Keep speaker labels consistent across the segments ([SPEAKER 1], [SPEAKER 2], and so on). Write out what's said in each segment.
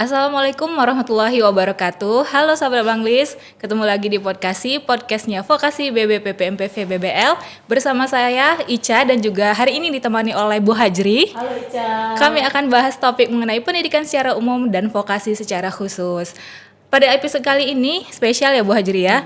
[SPEAKER 1] Assalamualaikum warahmatullahi wabarakatuh. Halo sahabat Banglis, ketemu lagi di podcastnya Vokasi BBPPMPV BBL bersama saya Ica dan juga hari ini ditemani oleh Bu Hajri.
[SPEAKER 2] Halo Ica.
[SPEAKER 1] Kami akan bahas topik mengenai pendidikan secara umum dan vokasi secara khusus. Pada episode kali ini spesial ya Bu Hajri ya.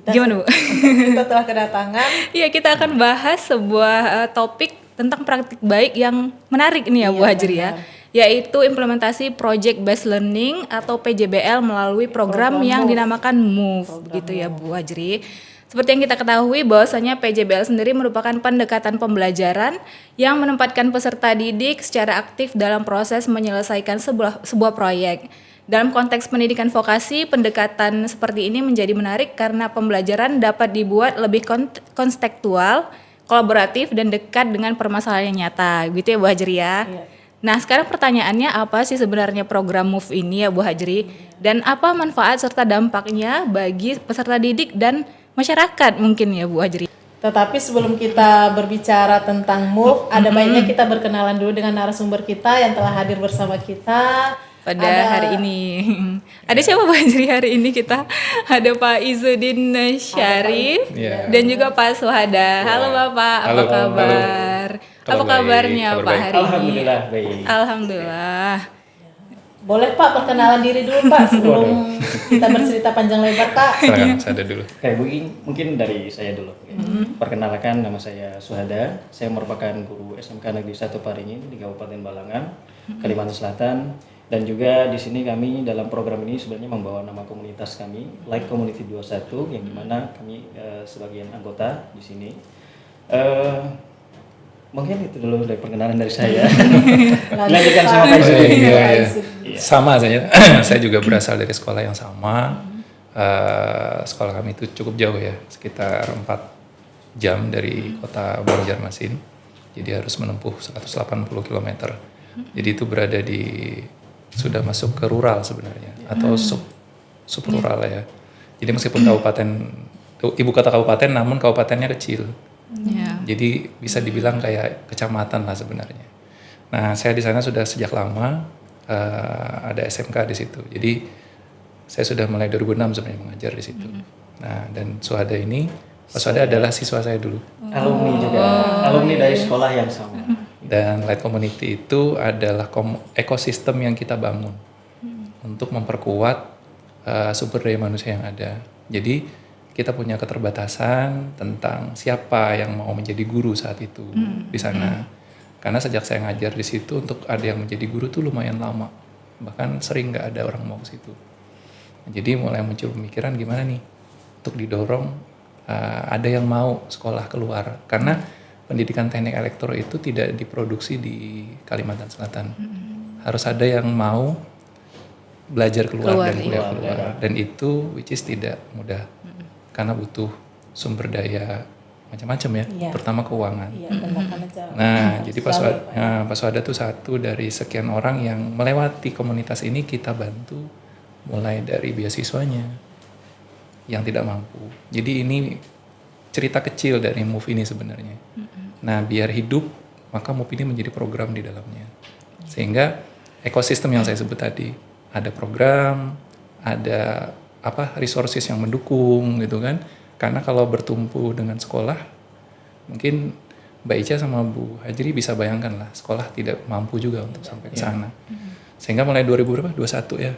[SPEAKER 1] Gimana Bu?
[SPEAKER 2] Kita telah kedatangan.
[SPEAKER 1] Iya, kita akan bahas sebuah topik tentang praktik baik yang menarik ini ya Bu Hajri ya. Yaitu implementasi Project Based Learning atau PJBL melalui program yang dinamakan MOVE gitu ya Bu Hajri. Seperti yang kita ketahui bahwasanya PJBL sendiri merupakan pendekatan pembelajaran yang menempatkan peserta didik secara aktif dalam proses menyelesaikan sebuah proyek. Dalam konteks pendidikan vokasi, pendekatan seperti ini menjadi menarik karena pembelajaran dapat dibuat lebih kontekstual, kolaboratif, dan dekat dengan permasalahan yang nyata. Gitu ya Bu Hajri ya? Iya. Nah sekarang pertanyaannya apa sih sebenarnya program MOVE ini ya Bu Hajri? Dan apa manfaat serta dampaknya bagi peserta didik dan masyarakat mungkin ya Bu Hajri?
[SPEAKER 2] Tetapi sebelum kita berbicara tentang MOVE, ada baiknya kita berkenalan dulu dengan narasumber kita yang telah hadir bersama kita
[SPEAKER 1] pada hari ini. Ada siapa Pak Hajri hari ini kita? Ada Pak Izzuddin Syarif dan juga Pak Suhada. Halo Bapak, apa kabar? Apa kabarnya Pak hari ini?
[SPEAKER 3] Alhamdulillah baik.
[SPEAKER 1] Alhamdulillah.
[SPEAKER 2] Boleh Pak perkenalan diri dulu Pak sebelum kita bercerita panjang lebar Pak.
[SPEAKER 4] Silakan, saya dulu.
[SPEAKER 3] Kayak mungkin dari saya dulu. Perkenalkan, nama saya Suhada. Saya merupakan guru SMK Negeri 1 Paringin di Kabupaten Balangan, Kalimantan Selatan. Dan juga di sini kami dalam program ini sebenarnya membawa nama komunitas kami, Like Community 21, yang dimana kami sebagian anggota di sini. Mungkin itu dulu dari perkenalan dari saya. Lanjutkan sama Pak Izzuddin.
[SPEAKER 4] Iya. Sama saja. Saya juga berasal dari sekolah yang sama. Sekolah kami itu cukup jauh ya, sekitar 4 jam dari kota Banjarmasin. Jadi harus menempuh 180 km. Jadi itu berada di sudah masuk ke rural sebenarnya atau sub rural ya. Jadi meskipun kabupaten ibu kota kabupaten namun kabupatennya kecil. Jadi bisa dibilang kayak kecamatan lah sebenarnya. Nah, saya di sana sudah sejak lama, ada SMK di situ. Jadi saya sudah mulai 2006 sebenarnya mengajar di situ. Nah, dan Suhada ini, Pak Suhada adalah siswa saya dulu.
[SPEAKER 3] Alumni juga, alumni dari sekolah yang sama.
[SPEAKER 4] Dan Light Community itu adalah ekosistem yang kita bangun untuk memperkuat sumber daya manusia yang ada. Jadi kita punya keterbatasan tentang siapa yang mau menjadi guru saat itu di sana. Karena sejak saya ngajar di situ untuk ada yang menjadi guru tuh lumayan lama. Bahkan sering nggak ada orang mau ke situ. Jadi mulai muncul pemikiran gimana nih untuk didorong ada yang mau sekolah keluar. Karena pendidikan teknik elektro itu tidak diproduksi di Kalimantan Selatan. Harus ada yang mau belajar keluar dan kuliah keluar. Dan itu which is tidak mudah. Karena butuh sumber daya macam-macam ya. Pertama keuangan. Nah, jadi Pak Suhada tuh satu dari sekian orang yang melewati komunitas ini kita bantu mulai dari beasiswanya yang tidak mampu. Jadi ini cerita kecil dari MOVE ini sebenarnya. Nah, biar hidup, maka MOVE ini menjadi program di dalamnya. Sehingga ekosistem yang saya sebut tadi, ada program, ada resources yang mendukung gitu kan. Karena kalau bertumpu dengan sekolah, mungkin Mbak Ica sama Bu Hajri bisa bayangkan lah, sekolah tidak mampu juga untuk sampai ke sana. Sehingga mulai 2021 ya?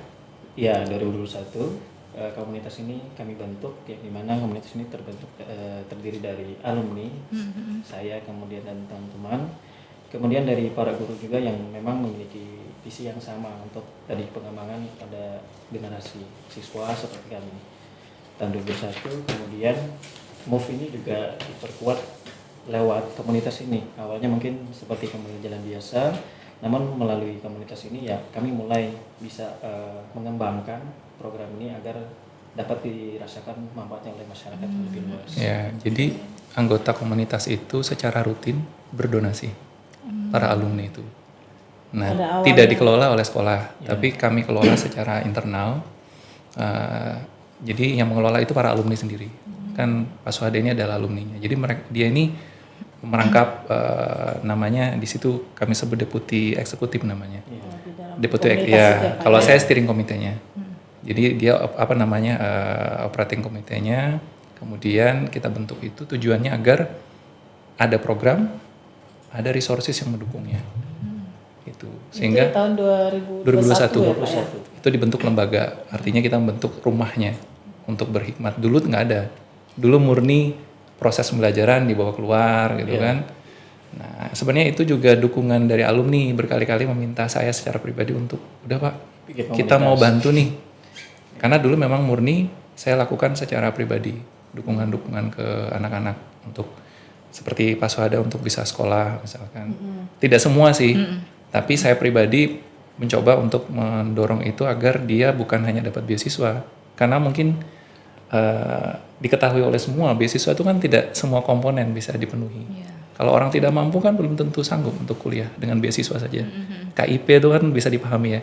[SPEAKER 3] Iya, 2021. Komunitas ini kami bentuk, di mana komunitas ini terdiri dari alumni, saya kemudian dan teman-teman, kemudian dari para guru juga yang memang memiliki visi yang sama untuk tadi pengembangan pada generasi siswa seperti kami. Tahun 2021 kemudian MOVE ini juga diperkuat lewat komunitas ini. Awalnya mungkin seperti pembelajaran biasa, namun melalui komunitas ini ya kami mulai bisa mengembangkan program ini agar dapat dirasakan manfaatnya oleh masyarakat yang lebih luas.
[SPEAKER 4] Ya, jadi anggota komunitas itu secara rutin berdonasi para alumni itu. Nah, tidak dikelola oleh sekolah, tapi kami kelola secara internal. Jadi yang mengelola itu para alumni sendiri. Kan Pak Suhada ini adalah alumninya. Jadi dia ini merangkap namanya di situ kami sebut deputi eksekutif namanya. Deputi
[SPEAKER 2] komunitas
[SPEAKER 4] ya.
[SPEAKER 2] itu ya, Pak,
[SPEAKER 4] Kalau
[SPEAKER 2] ya?
[SPEAKER 4] saya steering komitenya. Jadi dia apa namanya operating komitenya. Kemudian kita bentuk itu tujuannya agar ada program, ada resources yang mendukungnya. Itu sehingga
[SPEAKER 2] Itu tahun 2021 ya, Pak, ya?
[SPEAKER 4] itu dibentuk lembaga. Artinya kita membentuk rumahnya untuk berhikmat. Dulu nggak ada. Dulu murni proses pembelajaran dibawa keluar gitu kan. Nah, sebenarnya itu juga dukungan dari alumni, berkali-kali meminta saya secara pribadi untuk udah Pak, kita mau bantu nih. Karena dulu memang murni saya lakukan secara pribadi, dukungan-dukungan ke anak-anak untuk seperti Pak Suhada untuk bisa sekolah misalkan. Tidak semua sih, tapi saya pribadi mencoba untuk mendorong itu agar dia bukan hanya dapat beasiswa. Karena mungkin diketahui oleh semua, beasiswa itu kan tidak semua komponen bisa dipenuhi. Kalau orang tidak mampu kan belum tentu sanggup untuk kuliah dengan beasiswa saja. KIP itu kan bisa dipahami ya.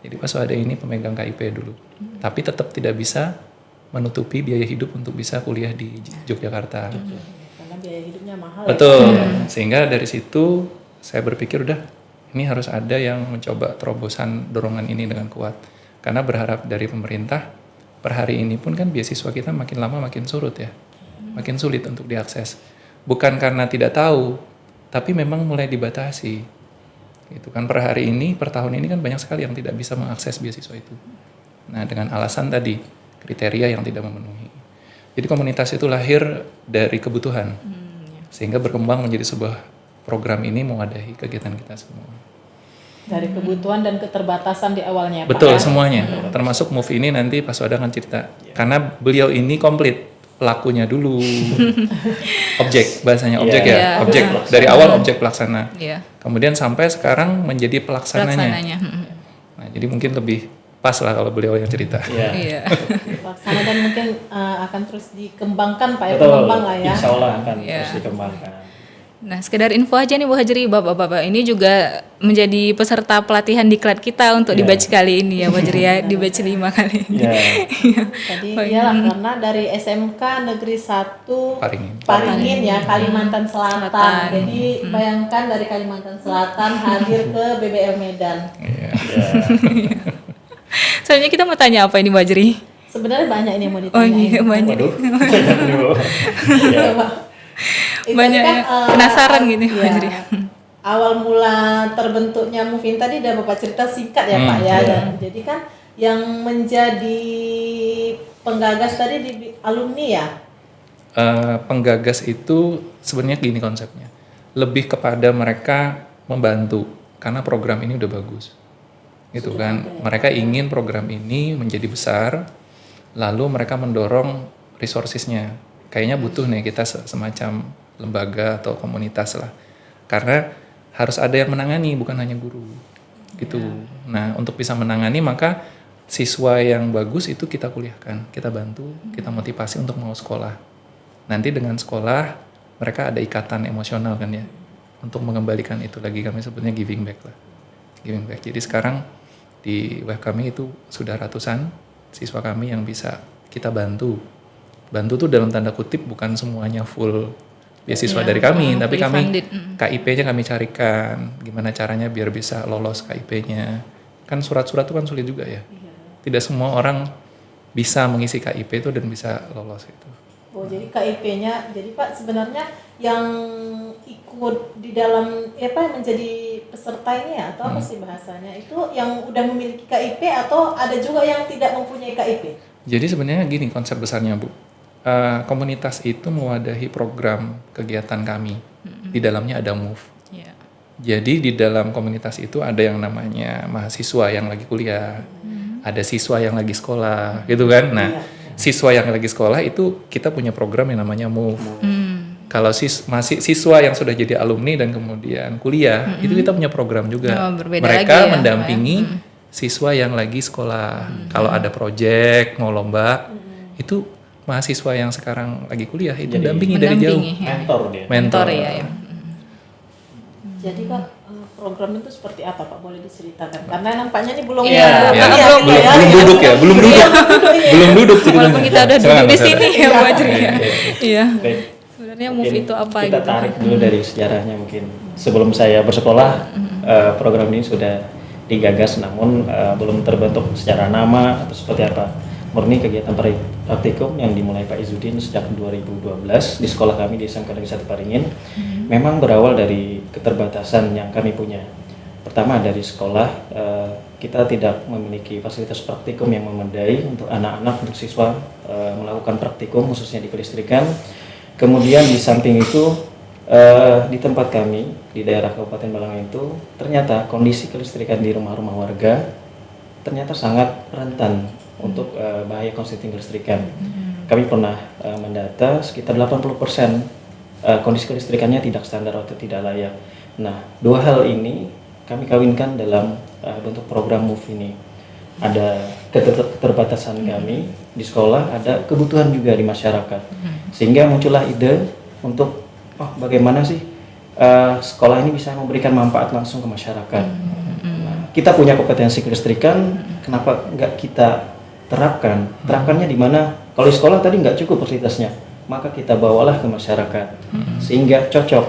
[SPEAKER 4] Jadi Pak Suhada ini pemegang KIP dulu. Tapi tetap tidak bisa menutupi biaya hidup untuk bisa kuliah di Yogyakarta.
[SPEAKER 2] Karena biaya hidupnya mahal.
[SPEAKER 4] Betul. Sehingga dari situ saya berpikir udah ini harus ada yang mencoba terobosan dorongan ini dengan kuat. Karena berharap dari pemerintah per hari ini pun kan beasiswa kita makin lama makin surut ya. Makin sulit untuk diakses. Bukan karena tidak tahu, tapi memang mulai dibatasi. Gitu kan per hari ini, per tahun ini kan banyak sekali yang tidak bisa mengakses beasiswa itu. Nah, dengan alasan tadi kriteria yang tidak memenuhi. Jadi komunitas itu lahir dari kebutuhan. Sehingga berkembang menjadi sebuah program ini mewadahi kegiatan kita semua.
[SPEAKER 2] Dari kebutuhan dan keterbatasan di awalnya, Pak,
[SPEAKER 4] Betul,
[SPEAKER 2] ya?
[SPEAKER 4] semuanya. Termasuk move ini nanti Pak Suhada akan cerita. Karena beliau ini komplit. Pelakunya dulu. Objek, bahasanya objek ya.
[SPEAKER 1] Iya.
[SPEAKER 4] Objek, dari awal objek pelaksana.
[SPEAKER 1] Iya.
[SPEAKER 4] Kemudian sampai sekarang menjadi pelaksananya.
[SPEAKER 1] Pelaksananya.
[SPEAKER 4] Nah, jadi mungkin lebih pas lah kalau beliau yang cerita.
[SPEAKER 1] Iya.
[SPEAKER 2] Pelaksana dan mungkin akan terus dikembangkan, Pak, ya,
[SPEAKER 3] Betul,
[SPEAKER 2] pengembang lah ya.
[SPEAKER 3] insya Allah akan
[SPEAKER 1] Iya.
[SPEAKER 3] terus dikembangkan.
[SPEAKER 1] Nah, sekedar info aja nih Bu Hajri, Bapak-bapak ini juga menjadi peserta pelatihan diklat kita untuk di batch kali ini ya Bu Hajri ya, di batch 5 kali ini.
[SPEAKER 3] Iya.
[SPEAKER 2] Tadi iyalah karena dari SMK Negeri 1 Paringin ya, Kalimantan Selatan. Jadi bayangkan dari Kalimantan Selatan hadir ke BBL Medan.
[SPEAKER 4] Iya.
[SPEAKER 1] Soalnya kita mau tanya apa ini Bu Hajri?
[SPEAKER 2] Sebenarnya banyak ini yang mau
[SPEAKER 1] Oh
[SPEAKER 2] ditanyain.
[SPEAKER 1] iya, banyak.
[SPEAKER 3] Waduh.
[SPEAKER 2] Iya, Pak. Itu
[SPEAKER 1] Banyak
[SPEAKER 2] kan,
[SPEAKER 1] ya, penasaran gitu,
[SPEAKER 2] iya.
[SPEAKER 1] Pak Hajri.
[SPEAKER 2] Awal mula terbentuknya Mufin tadi udah Bapak cerita singkat ya Pak ya. Dan jadi kan yang menjadi penggagas tadi di alumni ya.
[SPEAKER 4] Penggagas itu sebenarnya gini konsepnya. Lebih kepada mereka membantu karena program ini udah bagus. Gitu kan. Mereka ingin program ini menjadi besar, lalu mereka mendorong resourcesnya. Kayaknya butuh nih kita semacam lembaga atau komunitas lah. Karena harus ada yang menangani, bukan hanya guru. Gitu. Nah, untuk bisa menangani maka siswa yang bagus itu kita kuliahkan, kita bantu, kita motivasi untuk mau sekolah. Nanti dengan sekolah mereka ada ikatan emosional kan ya. Untuk mengembalikan itu lagi kami sebutnya giving back lah. Giving back. Jadi sekarang di web kami itu sudah ratusan siswa kami yang bisa kita bantu. Bantu tuh dalam tanda kutip bukan semuanya full beasiswa dari kami, tapi
[SPEAKER 1] fully
[SPEAKER 4] kami
[SPEAKER 1] funded.
[SPEAKER 4] KIP-nya kami carikan, gimana caranya biar bisa lolos KIP-nya. Kan surat-surat itu kan sulit juga ya. Tidak semua orang bisa mengisi KIP itu dan bisa lolos itu.
[SPEAKER 2] Oh, jadi KIP-nya, jadi Pak sebenarnya yang ikut di dalam menjadi peserta ini ya, atau apa sih bahasanya? Itu yang udah memiliki KIP atau ada juga yang tidak mempunyai KIP?
[SPEAKER 4] Jadi sebenarnya gini konsep besarnya Bu. Komunitas itu mewadahi program kegiatan kami. Di dalamnya ada MOVE.
[SPEAKER 1] Iya.
[SPEAKER 4] Jadi di dalam komunitas itu ada yang namanya mahasiswa yang lagi kuliah, ada siswa yang lagi sekolah, gitu kan. Nah, siswa yang lagi sekolah itu kita punya program yang namanya MOVE. Kalau siswa yang sudah jadi alumni dan kemudian kuliah, itu kita punya program juga.
[SPEAKER 1] Oh, berbeda
[SPEAKER 4] Mereka
[SPEAKER 1] lagi ya,
[SPEAKER 4] mendampingi siswa yang lagi sekolah. Kalau ada project, mau lomba, itu mahasiswa yang sekarang lagi kuliah itu dampingi dari jauh.
[SPEAKER 1] ya.
[SPEAKER 3] Mentor dia.
[SPEAKER 1] Mentor ya.
[SPEAKER 2] Jadi Kak, program itu seperti apa Pak? Boleh diceritakan? Karena nampaknya ini belum
[SPEAKER 4] Belum duduk ya, belum duduk.
[SPEAKER 1] Walaupun kita udah duduk di sini ya Bu Hajri ya. Iya.
[SPEAKER 3] Baik.
[SPEAKER 1] Sebenarnya MOVE
[SPEAKER 3] Mungkin
[SPEAKER 1] itu apa
[SPEAKER 3] kita
[SPEAKER 1] gitu?
[SPEAKER 3] tarik dulu dari sejarahnya mungkin. Sebelum saya bersekolah, program ini sudah digagas namun belum terbentuk secara nama atau seperti apa. Murni kegiatan praktikum yang dimulai Pak Izudin sejak 2012 di sekolah kami di SMK Negeri 1 Paringin. Memang berawal dari keterbatasan yang kami punya. Pertama dari sekolah, kita tidak memiliki fasilitas praktikum yang memadai untuk anak-anak, untuk siswa melakukan praktikum khususnya di kelistrikan. Kemudian di samping itu di tempat kami di daerah Kabupaten Balanga itu ternyata kondisi kelistrikan di rumah-rumah warga ternyata sangat rentan untuk bahaya konsleting kelistrikan. Kami pernah mendata sekitar 80% kondisi kelistrikannya tidak standar atau tidak layak. Nah, dua hal ini kami kawinkan dalam bentuk program MOVE ini. Ada keterbatasan kami di sekolah, ada kebutuhan juga di masyarakat. Sehingga muncullah ide untuk bagaimana sih sekolah ini bisa memberikan manfaat langsung ke masyarakat. Nah, kita punya kompetensi kelistrikan, kenapa nggak kita terapkannya di mana? Kalau di sekolah tadi nggak cukup fasilitasnya, maka kita bawalah ke masyarakat sehingga cocok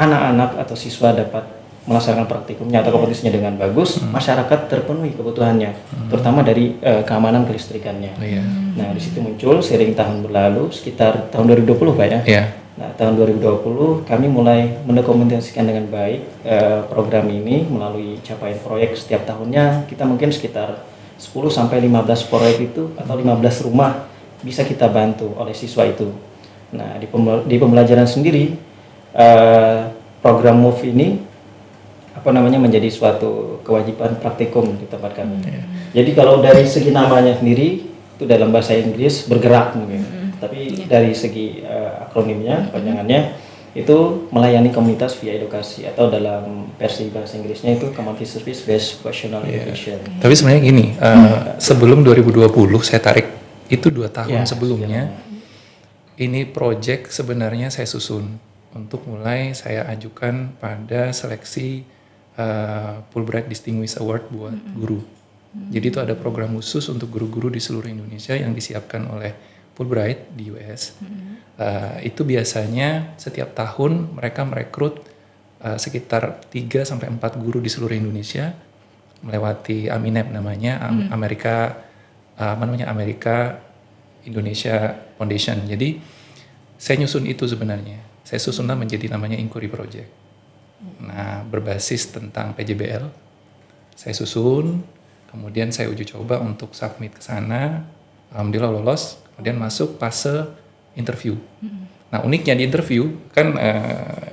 [SPEAKER 3] anak-anak atau siswa dapat melaksanakan praktikumnya atau kompetisinya dengan bagus, masyarakat terpenuhi kebutuhannya, terutama dari keamanan kelistrikannya. Nah, di situ muncul seiring tahun berlalu, sekitar tahun 2020 Pak ya. Nah, tahun 2020 kami mulai mendokumentasikan dengan baik program ini melalui capaian proyek setiap tahunnya. Kita mungkin sekitar 10 sampai 15 proyek itu atau 15 rumah bisa kita bantu oleh siswa itu. Nah, di pembelajaran sendiri program MOVE ini menjadi suatu kewajiban praktikum di tempat kami. Jadi kalau dari segi namanya sendiri itu dalam bahasa Inggris bergerak mungkin. Tapi dari segi akronimnya, kepanjangannya itu melayani komunitas via edukasi atau dalam versi bahasa Inggrisnya itu Community Service Based Vocational Education.
[SPEAKER 4] Tapi sebenarnya gini, sebelum 2020 saya tarik itu 2 tahun sebelumnya. Ini project sebenarnya saya susun untuk mulai saya ajukan pada seleksi Fulbright Distinguished Award buat guru. Jadi itu ada program khusus untuk guru-guru di seluruh Indonesia yang disiapkan oleh Fulbright di US. Itu biasanya setiap tahun mereka merekrut sekitar 3 sampai 4 guru di seluruh Indonesia melewati AMINEP namanya, Amerika Indonesia Foundation. Jadi saya nyusun itu sebenarnya. Saya susunlah menjadi namanya Inquiry Project. Nah, berbasis tentang PJBL. Saya susun, kemudian saya uji coba untuk submit ke sana. Alhamdulillah lolos, kemudian masuk fase interview. Nah, uniknya di interview, kan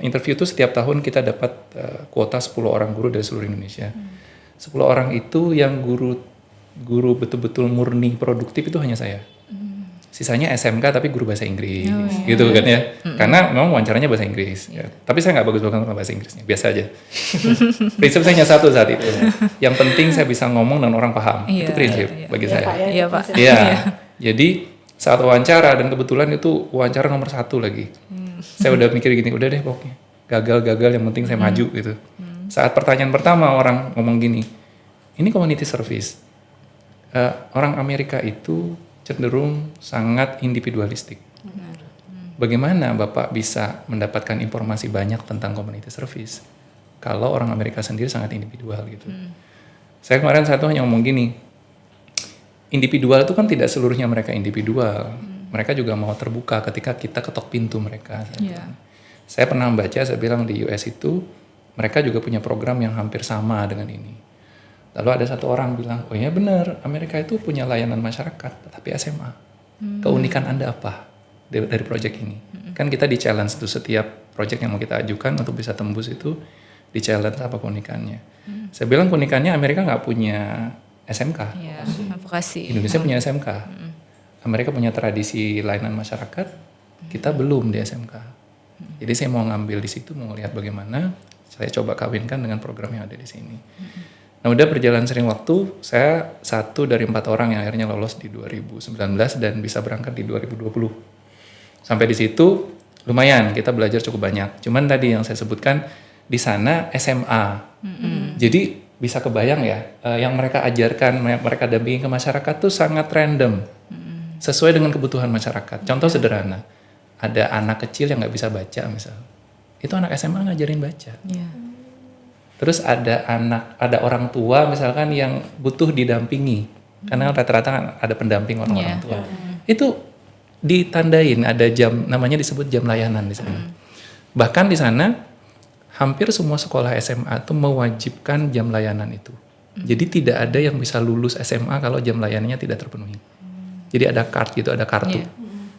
[SPEAKER 4] interview itu setiap tahun kita dapat kuota 10 orang guru dari seluruh Indonesia. 10 orang itu yang guru betul-betul murni produktif itu hanya saya. Sisanya SMK tapi guru bahasa Inggris, gitu kan ya. Karena memang wawancaranya bahasa Inggris. Ya. Tapi saya nggak bagus banget sama bahasa Inggrisnya, biasa aja. Prinsip saya hanya satu saat itu. Yang penting saya bisa ngomong dan orang paham. Itu prinsip bagi saya.
[SPEAKER 1] Iya Pak.
[SPEAKER 4] Iya. Jadi saat wawancara, dan kebetulan itu wawancara nomor 1 lagi. Saya udah mikir gini, udah deh pokoknya. Gagal, yang penting saya maju gitu. Saat pertanyaan pertama orang ngomong gini, ini community service. Orang Amerika itu cenderung sangat individualistik. Bagaimana Bapak bisa mendapatkan informasi banyak tentang community service kalau orang Amerika sendiri sangat individual gitu. Saya kemarin hanya ngomong gini, individual itu kan tidak seluruhnya mereka individual. Mereka juga mau terbuka ketika kita ketok pintu mereka. Saya pernah membaca, saya bilang di US itu mereka juga punya program yang hampir sama dengan ini. Lalu ada satu orang bilang, oh iya benar, Amerika itu punya layanan masyarakat, tapi SMA. Keunikan Anda apa dari proyek ini? Kan kita di-challenge tuh setiap proyek yang mau kita ajukan untuk bisa tembus itu, di-challenge apa keunikannya. Saya bilang keunikannya Amerika nggak punya SMK.
[SPEAKER 1] Vokasi.
[SPEAKER 4] Indonesia punya SMK. Amerika punya tradisi layanan masyarakat, kita belum di SMK. Jadi saya mau ngambil di situ, mau lihat bagaimana saya coba kawinkan dengan program yang ada di sini. Nah, udah berjalan sering waktu, saya 1 dari 4 orang yang akhirnya lolos di 2019 dan bisa berangkat di 2020. Sampai di situ lumayan, kita belajar cukup banyak. Cuman tadi yang saya sebutkan di sana SMA. Jadi bisa kebayang ya, yang mereka ajarkan, mereka dampingi ke masyarakat tuh sangat random. Sesuai dengan kebutuhan masyarakat. Contoh sederhana, ada anak kecil yang nggak bisa baca misal. Itu anak SMA ngajarin baca. Terus ada orang tua misalkan yang butuh didampingi, karena rata-rata kan ada pendamping orang tua. Itu ditandain ada jam, namanya disebut jam layanan di sana. Bahkan di sana hampir semua sekolah SMA itu mewajibkan jam layanan itu. Jadi tidak ada yang bisa lulus SMA kalau jam layanannya tidak terpenuhi. Jadi ada kartu.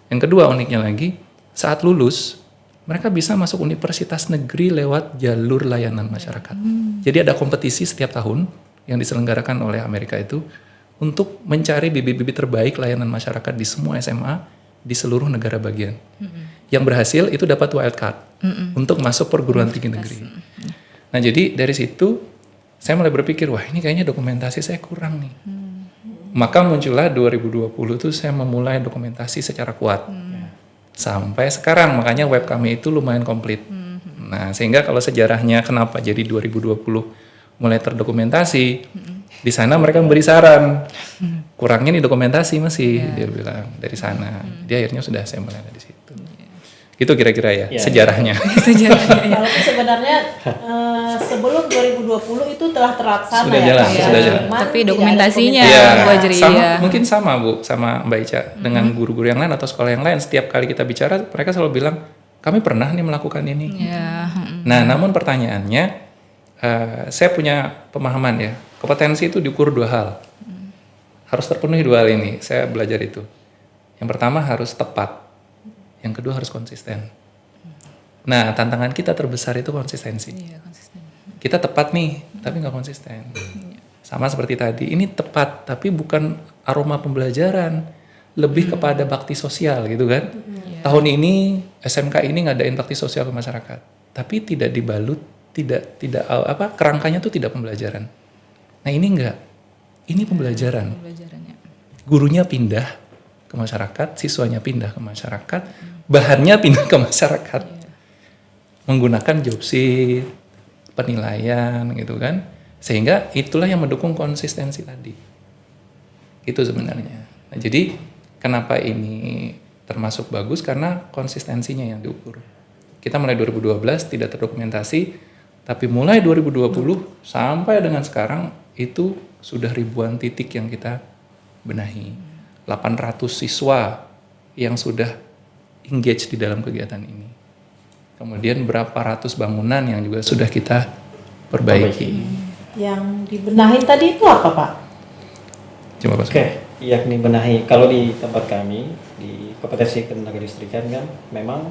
[SPEAKER 4] Yang kedua uniknya lagi, saat lulus mereka bisa masuk universitas negeri lewat jalur layanan masyarakat. Jadi ada kompetisi setiap tahun yang diselenggarakan oleh Amerika itu untuk mencari bibit-bibit terbaik layanan masyarakat di semua SMA di seluruh negara bagian. Yang berhasil itu dapat wild card untuk masuk perguruan tinggi negeri. Nah jadi dari situ saya mulai berpikir, wah ini kayaknya dokumentasi saya kurang nih. Maka muncullah 2020 tuh saya memulai dokumentasi secara kuat. Sampai sekarang, makanya web kami itu lumayan komplit. Nah, sehingga kalau sejarahnya kenapa jadi 2020 mulai terdokumentasi, di sana mereka memberi saran. Kurangnya nih dokumentasi masih, dia bilang dari sana. Jadi akhirnya sudah saya mulai dari situ. Itu kira-kira ya sejarahnya.
[SPEAKER 2] Walaupun sebenarnya sebelum 2020 itu telah terlaksana
[SPEAKER 4] sudah jalan.
[SPEAKER 1] Tapi dokumentasinya Bu Hajri
[SPEAKER 4] mungkin sama Bu, sama Mbak Ica dengan guru-guru yang lain atau sekolah yang lain. Setiap kali kita bicara, mereka selalu bilang kami pernah nih melakukan ini. Nah, namun pertanyaannya, saya punya pemahaman ya, kompetensi itu diukur 2 hal. Harus terpenuhi 2 hal ini. Saya belajar itu. Yang pertama harus tepat. Yang kedua harus konsisten. Nah, tantangan kita terbesar itu konsistensi. Kita tepat nih, tapi nggak konsisten. Sama seperti tadi, ini tepat, tapi bukan aroma pembelajaran, lebih kepada bakti sosial gitu kan. Tahun ini SMK ini ngadain bakti sosial ke masyarakat, tapi tidak dibalut, tidak kerangkanya tuh tidak pembelajaran. Nah ini enggak, ini pembelajaran. Gurunya pindah ke masyarakat, siswanya pindah ke masyarakat, bahannya pindah ke masyarakat. Menggunakan job sheet, penilaian gitu kan. Sehingga itulah yang mendukung konsistensi tadi. Itu sebenarnya. Nah, jadi kenapa ini termasuk bagus? Karena konsistensinya yang diukur. Kita mulai 2012 tidak terdokumentasi, tapi mulai 2020 sampai dengan sekarang itu sudah ribuan titik yang kita benahi. 800 siswa yang sudah engage di dalam kegiatan ini. Kemudian berapa ratus bangunan yang juga sudah kita perbaiki.
[SPEAKER 2] Yang dibenahi tadi itu apa Pak?
[SPEAKER 4] Coba Pak.
[SPEAKER 3] Yakni benahi. Kalau di tempat kami di kompetensi ketenaga listrikan kan memang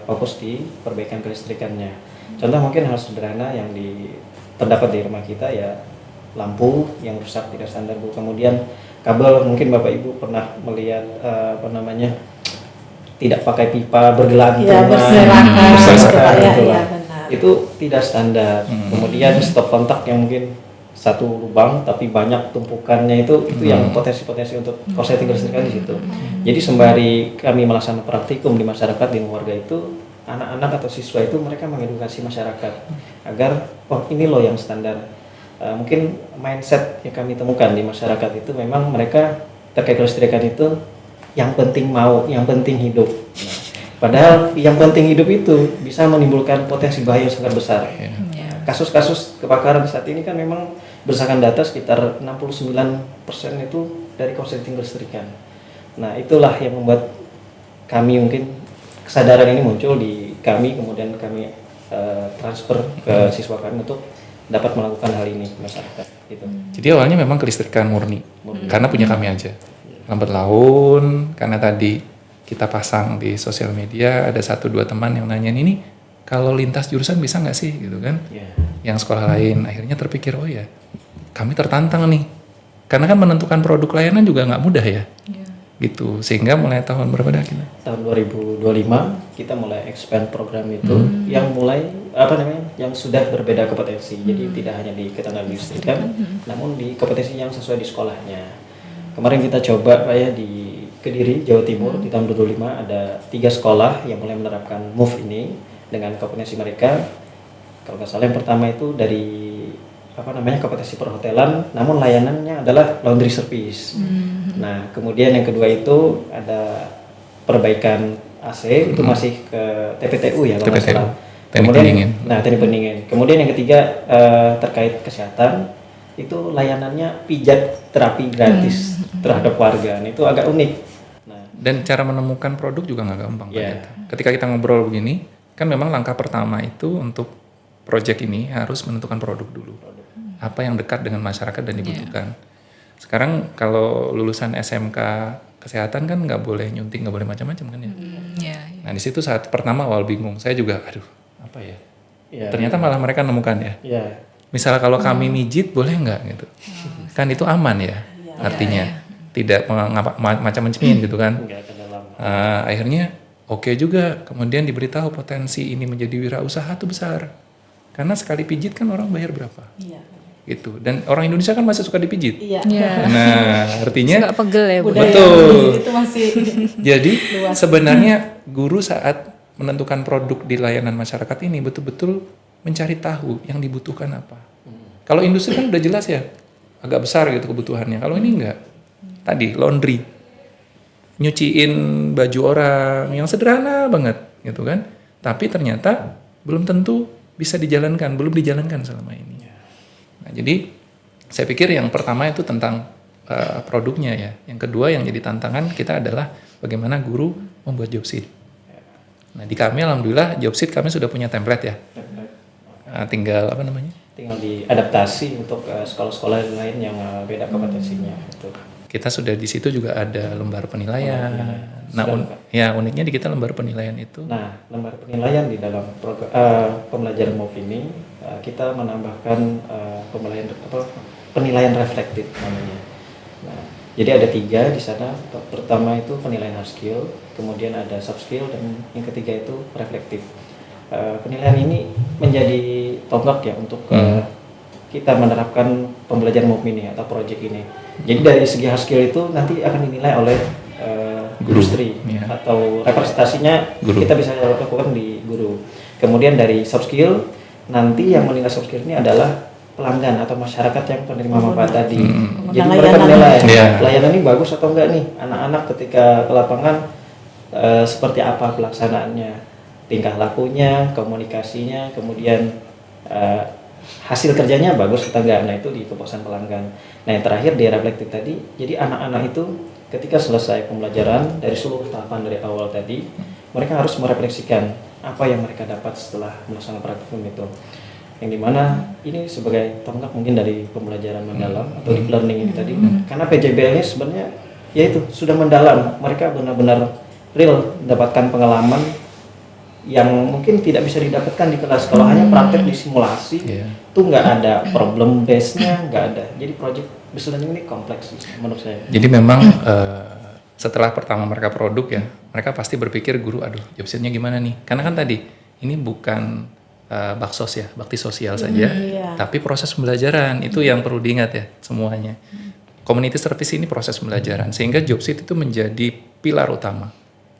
[SPEAKER 3] fokus di perbaikan kelistrikannya. Contoh mungkin hal sederhana yang terdapat di rumah kita ya, lampu yang rusak tidak standar Bu. Kemudian kabel, mungkin Bapak Ibu pernah melihat tidak pakai pipa bergelantungan, berserakan gitu lah. Itu tidak standar. Kemudian stop kontak yang mungkin satu lubang tapi banyak tumpukannya itu yang potensi-potensi untuk korsleting kelistrikan di situ. Jadi sembari kami melaksanakan praktikum di masyarakat di warga itu, anak-anak atau siswa itu mereka mengedukasi masyarakat agar ini loh yang standar. Mungkin mindset yang kami temukan di masyarakat itu memang mereka terkait kelistrikan itu yang penting mau, yang penting hidup. Nah, padahal yang penting hidup itu bisa menimbulkan potensi bahaya yang sangat besar. Kasus-kasus kebakaran saat ini kan memang berdasarkan data sekitar 69% itu dari korsleting kelistrikan. Nah itulah yang membuat kami mungkin kesadaran ini muncul di kami, kemudian kami transfer ke siswa kami untuk dapat melakukan hal ini ke masyarakat gitu.
[SPEAKER 4] Jadi awalnya memang kelistrikan murni. Karena punya kami aja. Lambat laun, karena tadi kita pasang di sosial media, ada 1-2 teman yang nanyain ini kalau lintas jurusan bisa nggak sih gitu kan? Yang sekolah lain akhirnya terpikir, oh ya kami tertantang nih, karena kan menentukan produk layanan juga nggak mudah ya. Gitu, sehingga mulai tahun berapa dah kita?
[SPEAKER 3] Tahun 2025 kita mulai expand program itu yang mulai yang sudah berbeda kompetensi. Jadi tidak hanya di ketenaga listrikan, namun di kompetensi yang sesuai di sekolahnya. Kemarin kita coba Pak ya di Kediri, Jawa Timur di tahun 2025 ada 3 sekolah yang mulai menerapkan MOVE ini dengan kompetensi mereka. Kalau nggak salah yang pertama itu dari kompetensi perhotelan, namun layanannya adalah laundry service. Nah, kemudian yang kedua itu ada perbaikan AC, itu masih ke TPTU ya kalau nggak salah.
[SPEAKER 4] Teknik
[SPEAKER 3] Kemudian,
[SPEAKER 4] pendingin.
[SPEAKER 3] nah teknik pendingin. Kemudian yang ketiga terkait kesehatan, itu layanannya pijat terapi gratis terhadap warga. Nah, itu agak unik. Nah,
[SPEAKER 4] Dan cara menemukan produk juga nggak gampang.
[SPEAKER 3] Iya.
[SPEAKER 4] ternyata. Ketika kita ngobrol begini, kan memang langkah pertama itu untuk project ini harus menentukan produk dulu. Apa yang dekat dengan masyarakat dan dibutuhkan. Sekarang kalau lulusan SMK kesehatan kan nggak boleh nyuntik, nggak boleh macam-macam kan ya.
[SPEAKER 1] Ya,
[SPEAKER 4] Nah di situ saat pertama awal bingung, saya juga, aduh apa ya?
[SPEAKER 3] ya,
[SPEAKER 4] Ternyata malah mereka nemukan ya.
[SPEAKER 3] ya,
[SPEAKER 4] Misalnya kalau kami mijit boleh nggak gitu? Kan itu aman ya, artinya tidak macam-macamin gitu kan.
[SPEAKER 3] nggak ke dalam.
[SPEAKER 4] Akhirnya oke juga, kemudian diberitahu potensi ini menjadi wirausaha tuh besar. Karena sekali pijit kan orang bayar berapa?
[SPEAKER 2] Iya.
[SPEAKER 4] Gitu. Dan orang Indonesia kan masih suka dipijit.
[SPEAKER 2] Iya.
[SPEAKER 4] Nah, artinya
[SPEAKER 1] nggak pegel ya Bu.
[SPEAKER 2] Budaya
[SPEAKER 4] Betul.
[SPEAKER 2] itu masih
[SPEAKER 4] jadi sebenarnya guru saat menentukan produk di layanan masyarakat ini betul-betul mencari tahu yang dibutuhkan apa. Kalau industri kan udah jelas ya, agak besar gitu kebutuhannya. Kalau ini enggak. Tadi laundry, nyuciin baju orang yang sederhana banget gitu kan. Tapi ternyata belum tentu bisa dijalankan, belum dijalankan selama ini. Nah, jadi saya pikir yang pertama itu tentang produknya ya. Yang kedua yang jadi tantangan kita adalah bagaimana guru membuat job sheet. Nah di kami alhamdulillah job sheet kami sudah punya template ya. Tinggal apa namanya?
[SPEAKER 3] Tinggal diadaptasi untuk sekolah-sekolah lain yang beda kompetensinya. Gitu.
[SPEAKER 4] Kita sudah di situ juga ada lembar penilaian. Nah ya uniknya di kita lembar penilaian itu.
[SPEAKER 3] Nah, lembar penilaian di dalam pembelajaran MOVE ini kita menambahkan penilaian reflektif namanya. Nah, jadi ada 3 di sana. Pertama itu penilaian hard skill, kemudian ada soft skill, dan yang ketiga itu reflektif. Penilaian ini menjadi tonggak ya untuk kita menerapkan pembelajaran MOVE ini atau project ini. Jadi dari segi hard skill itu nanti akan dinilai oleh industri atau representasinya
[SPEAKER 4] Guru.
[SPEAKER 3] kita bisa lakukan di guru. Kemudian dari soft skill nanti yang menilai soft skill ini adalah pelanggan atau masyarakat yang penerima manfaat tadi. Jadi mereka menilai layanan ini bagus atau enggak nih. Anak-anak ketika ke lapangan seperti apa pelaksanaannya, tingkah lakunya, komunikasinya, kemudian hasil kerjanya bagus atau enggak. Nah itu di kepuasan pelanggan. Nah yang terakhir di reflektif tadi, jadi anak-anak itu ketika selesai pembelajaran dari seluruh tahapan dari awal tadi, mereka harus merefleksikan apa yang mereka dapat setelah melaksanakan praktikum itu. Yang dimana ini sebagai tonggak mungkin dari pembelajaran mendalam atau deep learning ini tadi. Karena PJBL ini sebenarnya yaitu sudah mendalam. Mereka benar-benar real mendapatkan pengalaman yang mungkin tidak bisa didapatkan di kelas. Kalau hanya praktek di simulasi, itu nggak ada problem base-nya, nggak ada. Jadi project business learning ini kompleks menurut saya.
[SPEAKER 4] Jadi memang setelah pertama mereka produk ya, mereka pasti berpikir guru, aduh job sheet-nya gimana nih? Karena kan tadi ini bukan baksos ya, bakti sosial saja, tapi proses pembelajaran itu yang perlu diingat ya semuanya. Community service ini proses pembelajaran, sehingga job sheet itu menjadi pilar utama,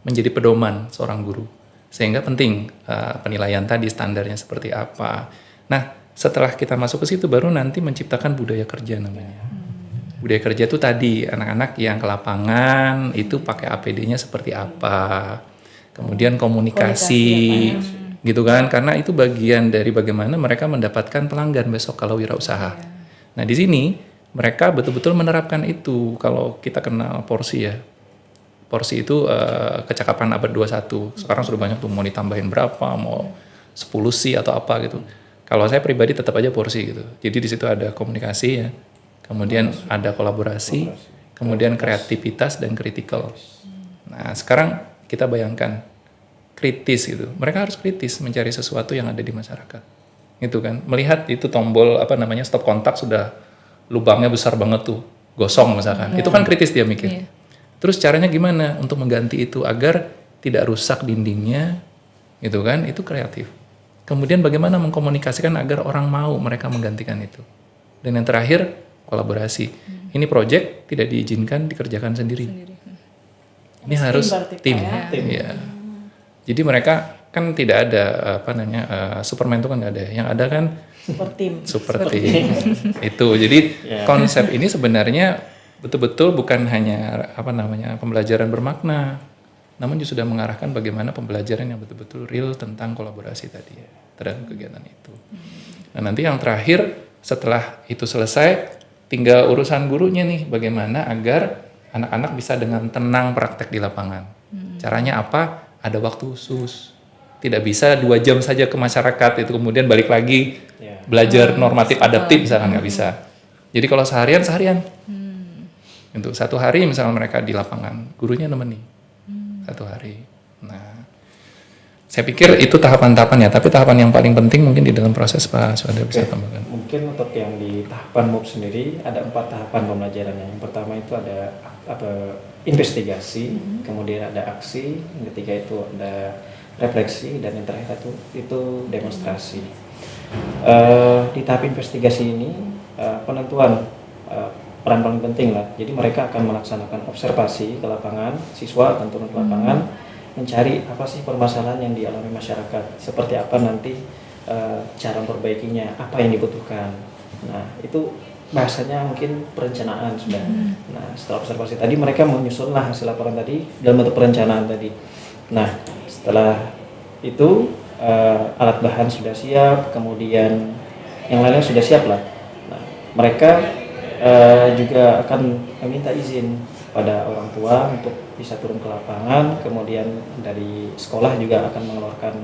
[SPEAKER 4] menjadi pedoman seorang guru. Sehingga penting penilaian tadi standarnya seperti apa. Nah setelah kita masuk ke situ baru nanti menciptakan budaya kerja namanya. Budaya kerja itu tadi anak-anak yang ke lapangan itu pakai APD-nya seperti apa, kemudian komunikasi gitu kan, karena itu bagian dari bagaimana mereka mendapatkan pelanggan besok kalau wirausaha. Nah di sini mereka betul-betul menerapkan itu. Kalau kita kenal porsi ya, porsi itu kecakapan abad 21. Sekarang sudah banyak tuh mau ditambahin berapa, mau 10 C atau apa gitu. Kalau saya pribadi tetap aja porsi gitu. Jadi di situ ada komunikasi ya. Kemudian ada kolaborasi, kemudian kreativitas dan kritikal. Nah sekarang kita bayangkan kritis gitu. Mereka harus kritis mencari sesuatu yang ada di masyarakat. Gitu kan. Melihat itu tombol apa namanya stop kontak sudah lubangnya besar banget tuh, gosong misalkan. Itu kan kritis dia mikir. Terus caranya gimana untuk mengganti itu agar tidak rusak dindingnya, gitu kan? Itu kreatif. Kemudian bagaimana mengkomunikasikan agar orang mau mereka menggantikan itu. Dan yang terakhir kolaborasi. Ini project tidak diizinkan dikerjakan sendiri. Ini harus tim. Ya. Jadi mereka kan tidak ada apa namanya Superman itu kan nggak ada. Yang ada kan super team. Itu. Jadi konsep ini sebenarnya betul-betul bukan hanya apa namanya pembelajaran bermakna, namun juga sudah mengarahkan bagaimana pembelajaran yang betul-betul real tentang kolaborasi tadi ya, terhadap kegiatan itu. Nah nanti yang terakhir setelah itu selesai, tinggal urusan gurunya nih, bagaimana agar anak-anak bisa dengan tenang praktek di lapangan. Caranya apa? Ada waktu khusus. Tidak bisa 2 jam saja ke masyarakat itu kemudian balik lagi belajar normatif adaptif misalkan, nggak bisa. Jadi kalau seharian. Untuk 1 hari misalnya mereka di lapangan, gurunya nemeni 1 hari. Nah, saya pikir itu tahapan-tahapan ya, tapi tahapan yang paling penting mungkin di dalam proses Pak Suandra bisa tambahkan.
[SPEAKER 3] Mungkin untuk yang di tahapan MOOC sendiri ada 4 tahapan pembelajarannya. Yang pertama itu ada investigasi, kemudian ada aksi, yang ketiga itu ada refleksi, dan yang terakhir itu demonstrasi. Di tahap investigasi ini penentuan peran paling penting lah. Jadi mereka akan melaksanakan observasi ke lapangan, siswa akan turun ke lapangan, mencari apa sih permasalahan yang dialami masyarakat, seperti apa nanti cara memperbaikinya, apa yang dibutuhkan. Nah itu bahasanya mungkin perencanaan sudah. Nah setelah observasi tadi mereka menyusunlah hasil laporan tadi dalam bentuk perencanaan tadi. Nah setelah itu alat bahan sudah siap, kemudian yang lainnya sudah siap lah. Nah mereka juga akan meminta izin pada orang tua untuk bisa turun ke lapangan, kemudian dari sekolah juga akan mengeluarkan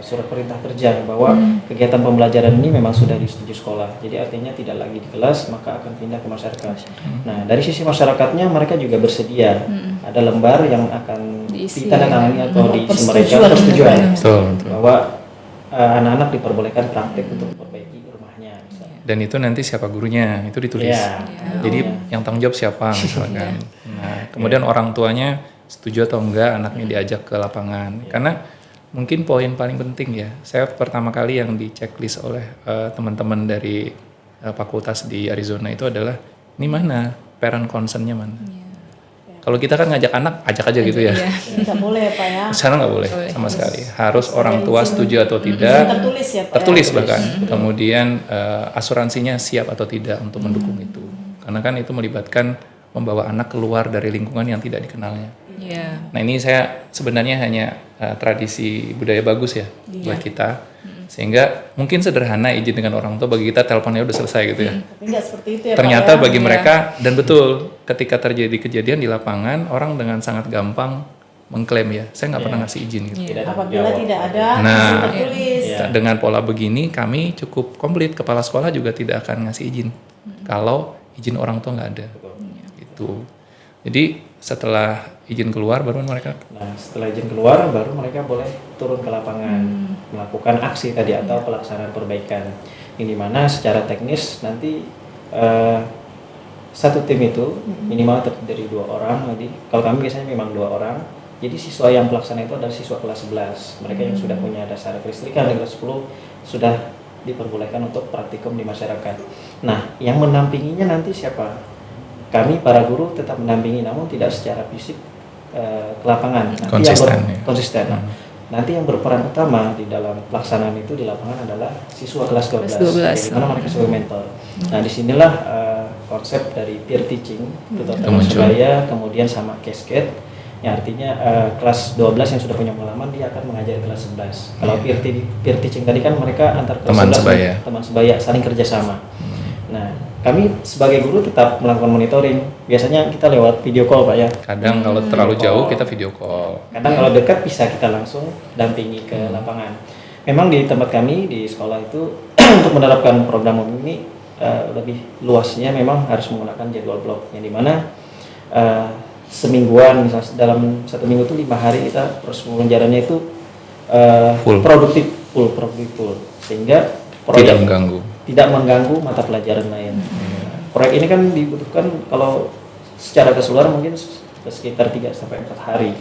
[SPEAKER 3] surat perintah kerja bahwa kegiatan pembelajaran ini memang sudah disetujui sekolah, jadi artinya tidak lagi di kelas, maka akan pindah ke masyarakat. Nah dari sisi masyarakatnya mereka juga bersedia, ada lembar yang akan ditandatangani atau diisi mereka persetujuan bahwa anak-anak diperbolehkan praktek untuk memperbaiki rumahnya.
[SPEAKER 4] Dan itu nanti siapa gurunya, itu ditulis. Jadi yang tanggung jawab siapa misalkan. Nah, kemudian orang tuanya setuju atau enggak anaknya diajak ke lapangan. Karena mungkin poin paling penting ya, saya pertama kali yang di checklist oleh teman-teman dari fakultas di Arizona itu adalah ini mana parent concern-nya mana. Kalau kita kan ngajak anak, ajak aja gitu ya.
[SPEAKER 2] Nggak boleh Pak ya.
[SPEAKER 4] Sekarang nggak boleh sama sekali. Harus orang tua setuju atau tidak.
[SPEAKER 2] Tertulis ya Pak.
[SPEAKER 4] Tertulis bahkan. Kemudian asuransinya siap atau tidak untuk mendukung itu. Karena kan itu melibatkan membawa anak keluar dari lingkungan yang tidak dikenalnya. Nah ini saya sebenarnya hanya tradisi budaya bagus ya buat kita. Sehingga mungkin sederhana izin dengan orang tua, bagi kita teleponnya udah selesai gitu ya.
[SPEAKER 2] Tapi nggak seperti itu ya
[SPEAKER 4] Ternyata
[SPEAKER 2] Pak ya.
[SPEAKER 4] bagi mereka, dan betul ketika terjadi kejadian di lapangan, orang dengan sangat gampang mengklaim ya, saya nggak pernah ngasih izin gitu.
[SPEAKER 2] Apabila tidak ada
[SPEAKER 4] Nah,
[SPEAKER 2] tertulis.
[SPEAKER 4] dengan pola begini kami cukup komplit, kepala sekolah juga tidak akan ngasih izin kalau izin orang tua nggak ada. Gitu. Jadi setelah izin keluar baru mereka.
[SPEAKER 3] Nah setelah izin keluar baru mereka boleh turun ke lapangan melakukan aksi tadi atau pelaksanaan perbaikan. Ini dimana secara teknis nanti satu tim itu minimal terdiri dari 2 orang. Jadi kalau kami biasanya memang 2 orang. Jadi siswa yang pelaksana itu adalah siswa kelas 11. Mereka yang sudah punya dasar kelistrikan di kelas 10 sudah diperbolehkan untuk praktikum di masyarakat. Nah yang mendampinginya nanti siapa? Kami para guru tetap mendampingi, namun tidak secara fisik ke lapangan. Konsisten. Nah, nanti yang berperan utama di dalam pelaksanaan itu di lapangan adalah siswa kelas 12. Di mana mereka sebagai mentor. Nah, disinilah konsep dari peer teaching, tutor sebaya, kemudian sama cascade, yang artinya kelas 12 yang sudah punya pengalaman dia akan mengajari kelas 11. Kalau peer teaching tadi kan mereka antar kelas 11 teman sebaya saling kerjasama. Nah, kami sebagai guru tetap melakukan monitoring. Biasanya kita lewat video call Pak ya.
[SPEAKER 4] Kadang kalau terlalu jauh kita video call.
[SPEAKER 3] Kadang kalau dekat bisa kita langsung dampingi ke lapangan. Memang di tempat kami di sekolah itu untuk menerapkan program ini lebih luasnya memang harus menggunakan jadwal blok. Yang dimana semingguan misalnya dalam 1 minggu itu 5 hari kita proses pembelajarannya itu produktif full. Sehingga proyek tidak mengganggu mata pelajaran lain. Proyek ini kan dibutuhkan kalau secara keseluruhan mungkin sekitar 3-4 hari.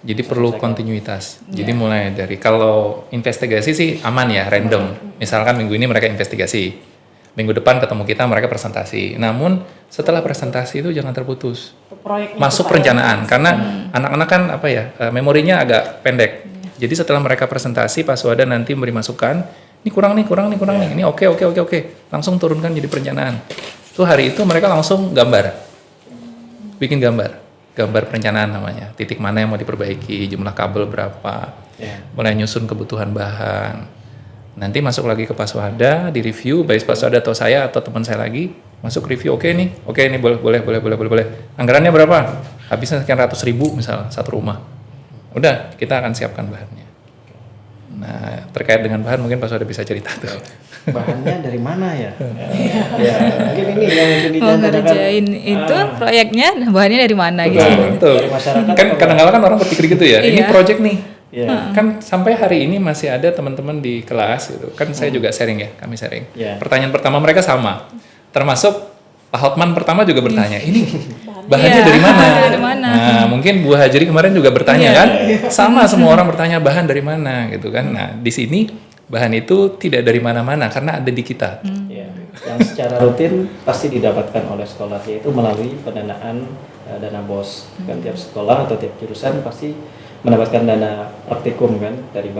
[SPEAKER 4] Jadi perlu kontinuitas. Jadi mulai dari kalau investigasi sih aman ya, random. Misalkan minggu ini mereka investigasi, minggu depan ketemu kita mereka presentasi. Namun setelah presentasi itu jangan terputus. Masuk perencanaan karena anak-anak kan memorinya agak pendek. Jadi setelah mereka presentasi, Pak Suada nanti memberi masukan. Ini kurang nih, ini oke, langsung turunkan jadi perencanaan. Tuh hari itu mereka langsung bikin gambar. gambar perencanaan namanya. Titik mana yang mau diperbaiki, jumlah kabel berapa, mulai nyusun kebutuhan bahan. Nanti masuk lagi ke Paswada, di review, baik Paswada atau saya atau teman saya lagi, masuk review, oke nih boleh. Anggarannya berapa? Habisnya sekian ratus ribu misal satu rumah. Udah, kita akan siapkan bahannya. Nah, terkait dengan bahan mungkin Paswada bisa cerita tuh.
[SPEAKER 3] Bahannya dari mana ya? Ya, mungkin ini yang
[SPEAKER 1] Mau ngerjain itu proyeknya bahannya dari mana gitu.
[SPEAKER 4] Betul.
[SPEAKER 3] Dari masyarakat
[SPEAKER 4] Kan kadang-kadang kan orang berpikir gitu ya, ini
[SPEAKER 1] Iya.
[SPEAKER 4] project nih.
[SPEAKER 3] Iya.
[SPEAKER 4] Kan sampai hari ini masih ada teman-teman di kelas gitu. Kan saya juga sharing ya, kami sharing.
[SPEAKER 3] Iya.
[SPEAKER 4] Pertanyaan pertama mereka sama. Termasuk Pak Hotman pertama juga bertanya, ini bahannya
[SPEAKER 1] Iya,
[SPEAKER 4] dari mana?
[SPEAKER 1] dari mana?
[SPEAKER 4] Nah, mungkin Bu Hajri kemarin juga bertanya kan? Sama semua orang bertanya bahan dari mana gitu kan. Nah, di sini bahan itu tidak dari mana-mana karena ada di kita.
[SPEAKER 3] Ya, yang secara rutin pasti didapatkan oleh sekolah, yaitu melalui pendanaan dana BOS. Kan tiap sekolah atau tiap jurusan pasti mendapatkan dana praktikum kan dari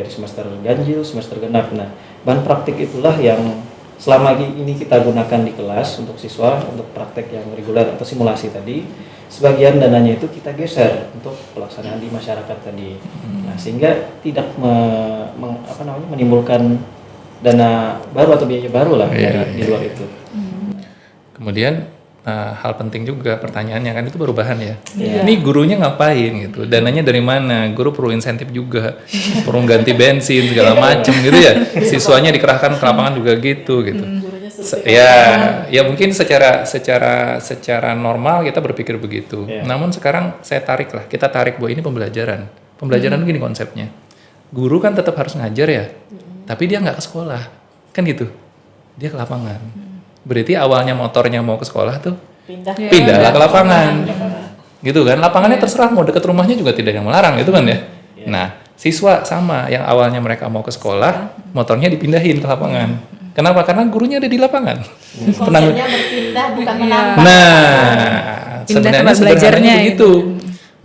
[SPEAKER 3] semester ganjil, semester genap. Nah, bahan praktik itulah yang selama ini kita gunakan di kelas untuk siswa untuk praktek yang reguler atau simulasi tadi. Sebagian dananya itu kita geser untuk pelaksanaan di masyarakat tadi. Nah, sehingga tidak menimbulkan dana baru atau biaya baru lah di luar itu.
[SPEAKER 4] Kemudian hal penting juga pertanyaannya kan itu baru bahan ya.
[SPEAKER 1] Iya.
[SPEAKER 4] Ini gurunya ngapain gitu? Dananya dari mana? Guru perlu insentif juga, perlu ganti bensin segala macem gitu ya. Siswanya dikerahkan ke lapangan juga gitu.
[SPEAKER 2] Gurunya suruh
[SPEAKER 4] Ya mungkin secara normal kita berpikir begitu. Namun sekarang kita tarik bahwa ini pembelajaran. Pembelajaran gini konsepnya. Guru kan tetap harus ngajar ya, tapi dia nggak ke sekolah, kan gitu. Dia ke lapangan. Berarti awalnya motornya mau ke sekolah tuh pindahlah ke lapangan. Gitu kan, lapangannya terserah mau dekat rumahnya juga tidak ada yang melarang gitu kan ya. Nah, siswa sama yang awalnya mereka mau ke sekolah, motornya dipindahin ke lapangan. Kenapa? Karena gurunya ada di lapangan.
[SPEAKER 2] Konsepnya berpindah bukan menambah.
[SPEAKER 4] Nah,
[SPEAKER 1] Pindah
[SPEAKER 4] sebenarnya
[SPEAKER 1] tempat belajarnya
[SPEAKER 4] begitu.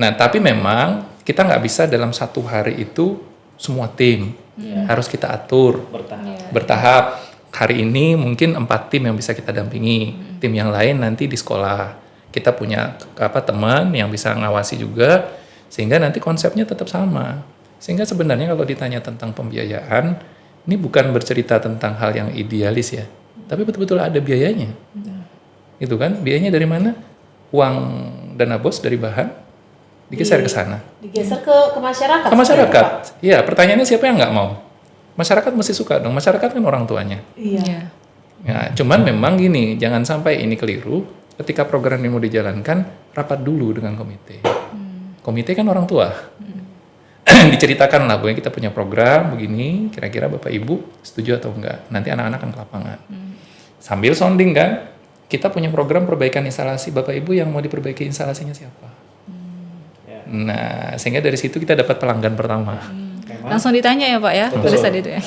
[SPEAKER 4] Nah, tapi memang kita nggak bisa dalam satu hari itu semua tim harus kita atur bertahap. Hari ini mungkin 4 tim yang bisa kita dampingi, tim yang lain nanti di sekolah. Kita punya teman yang bisa ngawasi juga, sehingga nanti konsepnya tetap sama. Sehingga sebenarnya kalau ditanya tentang pembiayaan, ini bukan bercerita tentang hal yang idealis ya, tapi betul-betul ada biayanya. Gitu kan, biayanya dari mana? Uang dana BOS dari bahan digeser ke sana.
[SPEAKER 2] Digeser ke masyarakat.
[SPEAKER 4] Ke masyarakat. Iya, pertanyaannya siapa yang nggak mau? Masyarakat mesti suka dong, masyarakat kan orang tuanya.
[SPEAKER 2] Iya.
[SPEAKER 4] Ya, cuman memang gini, jangan sampai ini keliru. Ketika program ini mau dijalankan, rapat dulu dengan komite. Komite kan orang tua. Diceritakan lah bahwa kita punya program begini, kira-kira Bapak Ibu setuju atau enggak. Nanti anak-anak akan ke lapangan. Sambil sounding kan, kita punya program perbaikan instalasi. Bapak Ibu yang mau diperbaiki instalasinya siapa? Nah, sehingga dari situ kita dapat pelanggan pertama.
[SPEAKER 1] Langsung ditanya ya Pak ya, pada saat itu ya.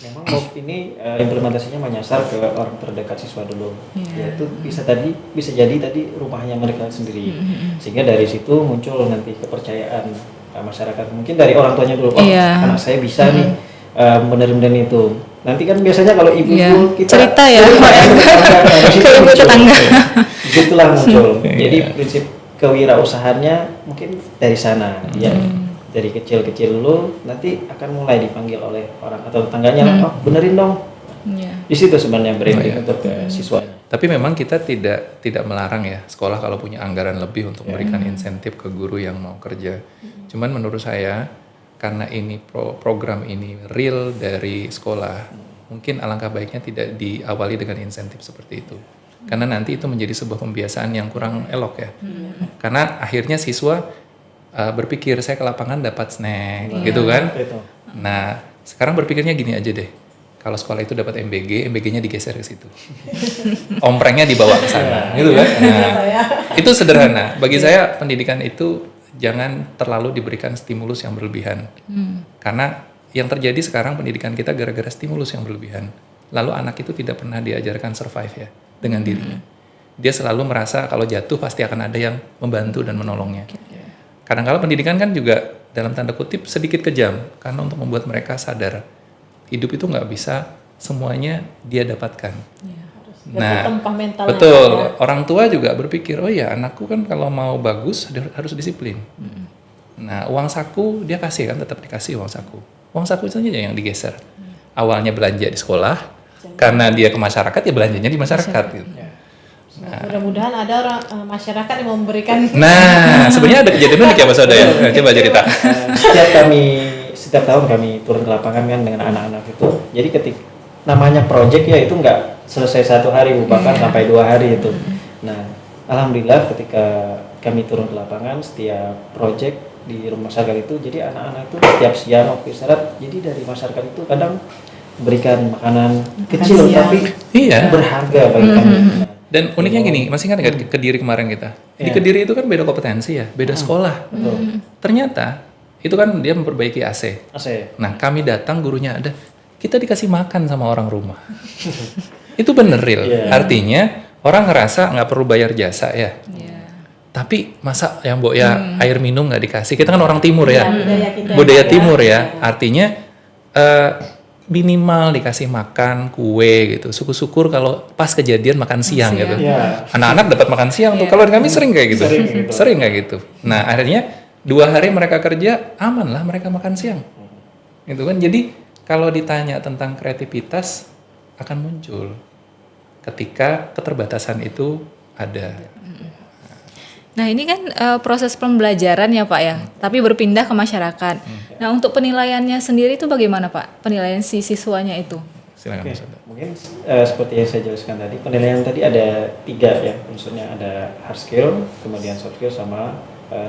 [SPEAKER 3] Memang MOOC ini implementasinya menyasar ke orang terdekat siswa dulu. Yaitu bisa jadi tadi rumahnya mereka sendiri. Sehingga dari situ muncul nanti kepercayaan masyarakat. Mungkin dari orang tuanya dulu, anak saya bisa nih bener-bener itu. Nanti kan biasanya kalau ibu-ibu kita
[SPEAKER 1] cerita ya Pak ya, ke ibu tetangga.
[SPEAKER 3] Begitulah muncul. Jadi prinsip kewirausahaannya mungkin dari sana. Ya. Dari kecil-kecil dulu nanti akan mulai dipanggil oleh orang atau tetangganya, benerin dong. Di situ sebenarnya branding untuk siswanya.
[SPEAKER 4] Tapi memang kita tidak melarang ya sekolah kalau punya anggaran lebih untuk memberikan insentif ke guru yang mau kerja. Cuman menurut saya karena ini program ini real dari sekolah, mungkin alangkah baiknya tidak diawali dengan insentif seperti itu. Karena nanti itu menjadi sebuah pembiasaan yang kurang elok ya. Karena akhirnya siswa berpikir saya ke lapangan dapat snack gitu kan. Nah, sekarang berpikirnya gini aja deh. Kalau sekolah itu dapat MBG-nya digeser ke situ. Omprengnya dibawa ke sana gitu kan. Nah, itu sederhana. Bagi saya pendidikan itu jangan terlalu diberikan stimulus yang berlebihan. Karena yang terjadi sekarang pendidikan kita gara-gara stimulus yang berlebihan. Lalu anak itu tidak pernah diajarkan survive ya dengan dirinya. Dia selalu merasa kalau jatuh pasti akan ada yang membantu dan menolongnya. Kadang-kadang pendidikan kan juga dalam tanda kutip sedikit kejam karena untuk membuat mereka sadar hidup itu nggak bisa semuanya dia dapatkan. Nah,
[SPEAKER 2] tempah mental
[SPEAKER 4] betul.
[SPEAKER 2] ya.
[SPEAKER 4] Orang tua juga berpikir, oh ya anakku kan kalau mau bagus harus disiplin. Nah, uang saku dia kasih kan, tetap dikasih uang saku. Uang saku itu saja yang digeser. Awalnya belanja di sekolah, karena dia ke masyarakat ya belanjanya di masyarakat. Gitu.
[SPEAKER 2] Mudah-mudahan ada orang masyarakat yang memberikan.
[SPEAKER 4] Nah, sebenarnya ada kejadian unik ya Mas Oda ya. Coba cerita.
[SPEAKER 3] Setiap tahun kami turun ke lapangan kan dengan anak-anak itu. Jadi ketika namanya project ya itu nggak selesai 1 hari, bahkan sampai 2 hari itu. Nah, alhamdulillah ketika kami turun ke lapangan setiap project di rumah masyarakat itu, jadi anak-anak itu setiap siang waktu istirahat, jadi dari masyarakat itu kadang berikan makanan kecil
[SPEAKER 2] siang.
[SPEAKER 3] tapi
[SPEAKER 4] Iya.
[SPEAKER 3] berharga bagi kami. Nah,
[SPEAKER 4] Dan uniknya gini, masih ingat nggak Kediri kemarin kita? Di Kediri itu kan beda kompetensi ya, beda sekolah. Ternyata itu kan dia memperbaiki AC.
[SPEAKER 3] AC.
[SPEAKER 4] Nah, kami datang gurunya ada, kita dikasih makan sama orang rumah. Itu bener real.
[SPEAKER 3] Iya.
[SPEAKER 4] Artinya orang ngerasa nggak perlu bayar jasa ya.
[SPEAKER 1] Iya.
[SPEAKER 4] Tapi masa yang Mbok ya air minum nggak dikasih? Kita kan orang timur ya.
[SPEAKER 2] Budaya kita
[SPEAKER 4] Budaya
[SPEAKER 2] ya.
[SPEAKER 4] timur ya. Artinya minimal dikasih makan kue gitu. Syukur-syukur kalau pas kejadian makan siang gitu.
[SPEAKER 3] Iya.
[SPEAKER 4] Anak-anak dapat makan siang tuh. Kalau di kami sering kayak gitu.
[SPEAKER 3] Sering gitu.
[SPEAKER 4] Sering kayak gitu. Nah, akhirnya 2 hari mereka kerja, aman lah mereka makan siang. Gitu kan. Jadi kalau ditanya tentang kreativitas akan muncul ketika keterbatasan itu ada.
[SPEAKER 1] Nah ini kan proses pembelajaran ya Pak ya, tapi berpindah ke masyarakat. Nah untuk penilaiannya sendiri itu bagaimana Pak? Penilaian si siswanya itu?
[SPEAKER 4] Silakan
[SPEAKER 3] Oke,
[SPEAKER 4] Mas Oda.
[SPEAKER 3] mungkin seperti yang saya jelaskan tadi, penilaian tadi ada 3 ya, unsurnya ada hard skill, kemudian soft skill sama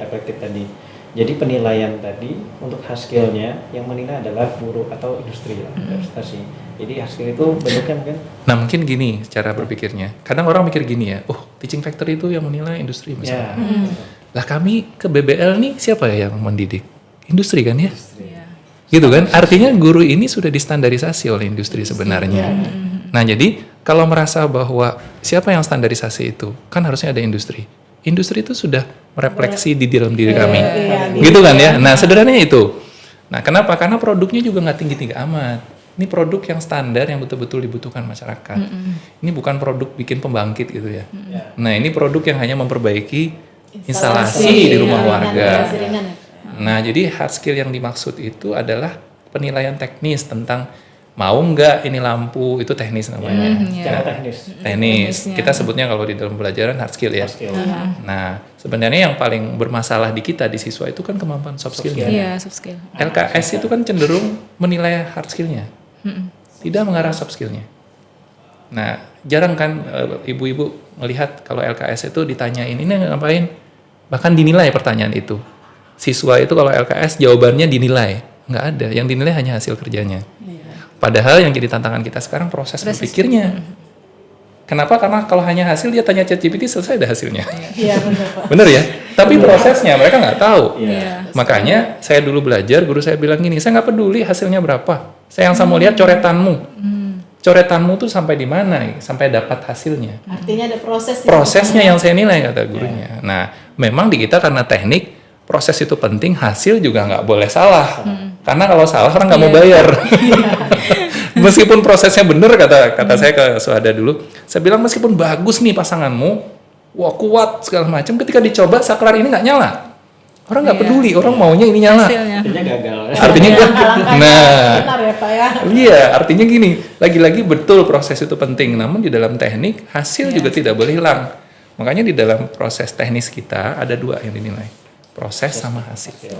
[SPEAKER 3] reflektif tadi. Jadi penilaian tadi untuk hard skillnya yang menilai adalah buruh atau industri ya, prestasi. Jadi hard skill itu bentuknya mungkin
[SPEAKER 4] Nah mungkin gini cara berpikirnya. Kadang orang mikir gini ya, oh teaching factory itu yang menilai industri misalnya.
[SPEAKER 3] ya,
[SPEAKER 4] Lah kami ke BBL nih siapa ya yang mendidik? Industri kan ya?
[SPEAKER 1] Iya.
[SPEAKER 4] Gitu kan? Artinya guru ini sudah distandarisasi oleh industri sebenarnya. Nah jadi kalau merasa bahwa siapa yang standarisasi itu, kan harusnya ada industri. Industri itu sudah merefleksi di dalam diri kami. Gitu kan ya? Nah sederhananya itu. Nah kenapa? Karena produknya juga nggak tinggi-tinggi amat. Ini produk yang standar yang betul-betul dibutuhkan masyarakat. Ini bukan produk bikin pembangkit gitu ya. Nah ini produk yang hanya memperbaiki instalasi di rumah warga.
[SPEAKER 2] Ringan ya.
[SPEAKER 4] Nah, jadi hard skill yang dimaksud itu adalah penilaian teknis tentang mau nggak ini lampu, itu teknis namanya.
[SPEAKER 3] secara teknis.
[SPEAKER 4] Teknis. Kita sebutnya kalau di dalam pelajaran hard skill ya.
[SPEAKER 3] Hard skill.
[SPEAKER 4] Nah, sebenarnya yang paling bermasalah di kita di siswa itu kan kemampuan soft skillnya.
[SPEAKER 1] Iya soft skill.
[SPEAKER 4] LKS itu kan cenderung menilai hard skillnya, tidak mengarah soft skillnya. Nah, jarang kan ibu-ibu melihat kalau LKS itu ditanyain ini ngapain, bahkan dinilai pertanyaan itu. Siswa itu kalau LKS jawabannya dinilai, nggak ada. Yang dinilai hanya hasil kerjanya. Padahal yang jadi tantangan kita sekarang proses berpikirnya. Kenapa? Karena kalau hanya hasil dia tanya ChatGPT selesai ada hasilnya.
[SPEAKER 2] Iya benar Pak.
[SPEAKER 4] Bener ya? Tapi prosesnya mereka nggak tahu.
[SPEAKER 1] Iya.
[SPEAKER 4] Makanya saya dulu belajar, guru saya bilang gini, saya nggak peduli hasilnya berapa. Saya yang mau lihat coretanmu. Coretanmu tuh sampai di mana, sampai dapat hasilnya.
[SPEAKER 2] Artinya ada proses.
[SPEAKER 4] Prosesnya yang saya nilai kata gurunya. Nah, memang di kita karena teknik, proses itu penting, hasil juga nggak boleh salah. Karena kalau salah orang nggak mau bayar. Meskipun prosesnya benar kata saya ke Suhada dulu, saya bilang meskipun bagus nih pasanganmu, wah kuat segala macam, ketika dicoba saklar ini nggak nyala. Orang nggak peduli, orang maunya ini nyala.
[SPEAKER 1] Hasilnya.
[SPEAKER 3] Artinya gagal.
[SPEAKER 4] Artinya
[SPEAKER 2] Benar ya Pak ya.
[SPEAKER 4] iya, artinya gini, lagi-lagi betul proses itu penting, namun di dalam teknik hasil juga tidak boleh hilang. Makanya di dalam proses teknis kita ada 2 yang dinilai, proses sama hasil.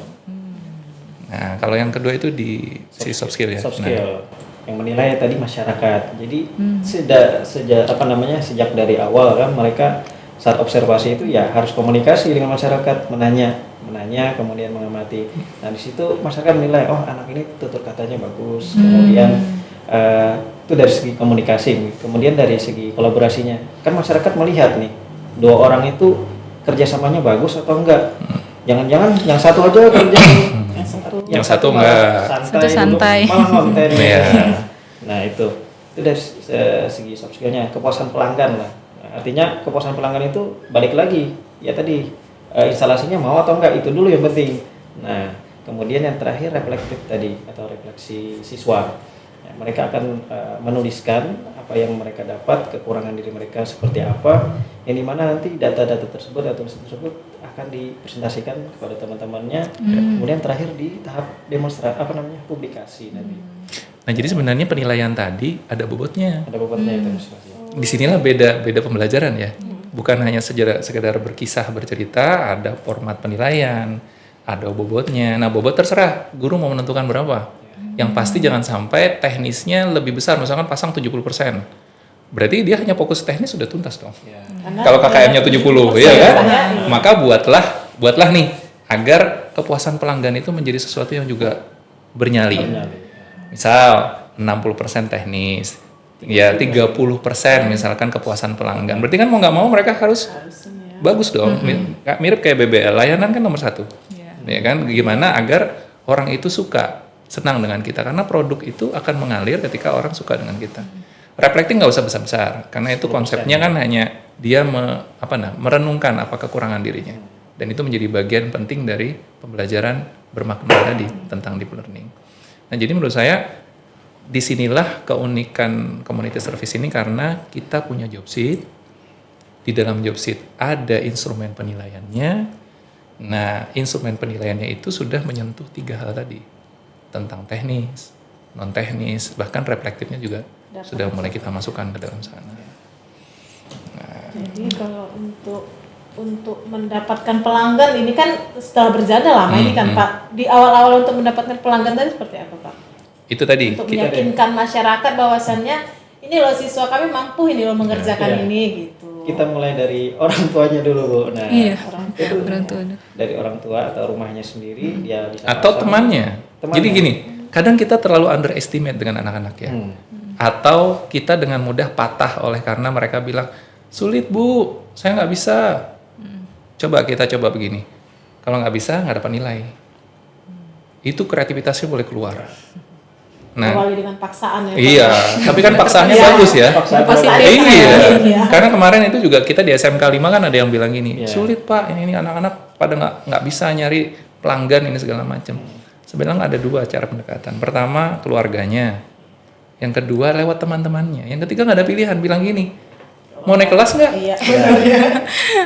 [SPEAKER 4] Nah, kalau yang kedua itu di si soft skill ya.
[SPEAKER 3] Soft
[SPEAKER 4] Nah,
[SPEAKER 3] skill. Yang menilai tadi masyarakat. Jadi sejak dari awal kan mereka saat observasi itu ya harus komunikasi dengan masyarakat, menanya kemudian mengamati. Nah di situ masyarakat menilai, oh anak ini tutur katanya bagus, kemudian itu dari segi komunikasi, kemudian dari segi kolaborasinya kan masyarakat melihat nih 2 orang itu kerjasamanya bagus atau enggak. Jangan-jangan yang satu aja kerja,
[SPEAKER 4] Yang satu enggak.
[SPEAKER 1] Satu santai.
[SPEAKER 3] malah konten.
[SPEAKER 4] Iya.
[SPEAKER 3] Nah itu dari segi soft skillnya, kepuasan pelanggan lah. Nah, artinya kepuasan pelanggan itu balik lagi ya tadi instalasinya mau atau enggak, itu dulu yang penting. Nah kemudian yang terakhir reflektif tadi atau refleksi siswa. Ya, mereka akan menuliskan apa yang mereka dapat, kekurangan diri mereka seperti apa, yang dimana nanti data-data tersebut atau tulisan tersebut akan dipresentasikan kepada teman-temannya. Kemudian terakhir di tahap demonstrasi publikasi nanti.
[SPEAKER 4] Nah, jadi sebenarnya penilaian tadi ada bobotnya.
[SPEAKER 3] Ada bobotnya itu masing-masing.
[SPEAKER 4] Disinilah beda pembelajaran ya. Bukan hanya sekedar berkisah, bercerita, ada format penilaian, ada bobotnya. Nah, bobot terserah guru mau menentukan berapa. Yang pasti jangan sampai teknisnya lebih besar, misalkan pasang 70%. Berarti dia hanya fokus teknis sudah tuntas dong.
[SPEAKER 3] Ya.
[SPEAKER 4] Kalau KKM-nya 70, ya kan? Maka buatlah nih agar kepuasan pelanggan itu menjadi sesuatu yang juga bernyali. Misal 60% teknis, ya 30% misalkan kepuasan pelanggan. Berarti kan mau nggak mau mereka harus bagus dong. Mirip kayak BBL, layanan kan nomor 1. Ya kan? Gimana agar orang itu suka, senang dengan kita, karena produk itu akan mengalir ketika orang suka dengan kita. Reflecting nggak usah besar-besar, karena itu konsepnya kan hanya dia merenungkan apa kekurangan dirinya, dan itu menjadi bagian penting dari pembelajaran bermakna tadi tentang deep learning. Nah, jadi menurut saya disinilah keunikan community service ini, karena kita punya job sheet, di dalam job sheet ada instrumen penilaiannya. Nah, instrumen penilaiannya itu sudah menyentuh 3 hal tadi, tentang teknis, non teknis, bahkan reflektifnya juga sudah mulai kita masukkan ke dalam sana. Nah,
[SPEAKER 2] jadi kalau untuk mendapatkan pelanggan ini kan setelah berjalan lama ini kan Pak, di awal-awal untuk mendapatkan pelanggan tadi seperti apa Pak?
[SPEAKER 4] itu tadi
[SPEAKER 2] Untuk meyakinkan masyarakat bahwasannya ini loh siswa kami mampu ini loh mengerjakan ini gitu.
[SPEAKER 3] Kita mulai dari orang tuanya dulu, Bu. Nah,
[SPEAKER 1] Iya.
[SPEAKER 3] itu
[SPEAKER 1] Orang tua.
[SPEAKER 3] dari orang tua atau rumahnya sendiri dia bisa
[SPEAKER 4] atau
[SPEAKER 3] pasang.
[SPEAKER 4] temannya. Jadi gini, kadang kita terlalu underestimate dengan anak-anak ya. Atau kita dengan mudah patah oleh karena mereka bilang, sulit Bu, saya nggak bisa. Coba begini, kalau nggak bisa nggak dapat nilai. Itu kreativitasnya boleh keluar. Nah,
[SPEAKER 2] Awali dengan paksaan ya Pak.
[SPEAKER 4] iya, tapi kan paksaannya bagus ya. Iya, karena kemarin itu juga kita di SMK 5 kan ada yang bilang gini, sulit Pak, ini anak-anak pada nggak bisa nyari pelanggan ini segala macam. Sebenarnya ada 2 cara pendekatan. Pertama keluarganya, yang kedua lewat teman-temannya, yang ketiga nggak ada pilihan, bilang gini, mau naik kelas nggak?
[SPEAKER 2] Iya.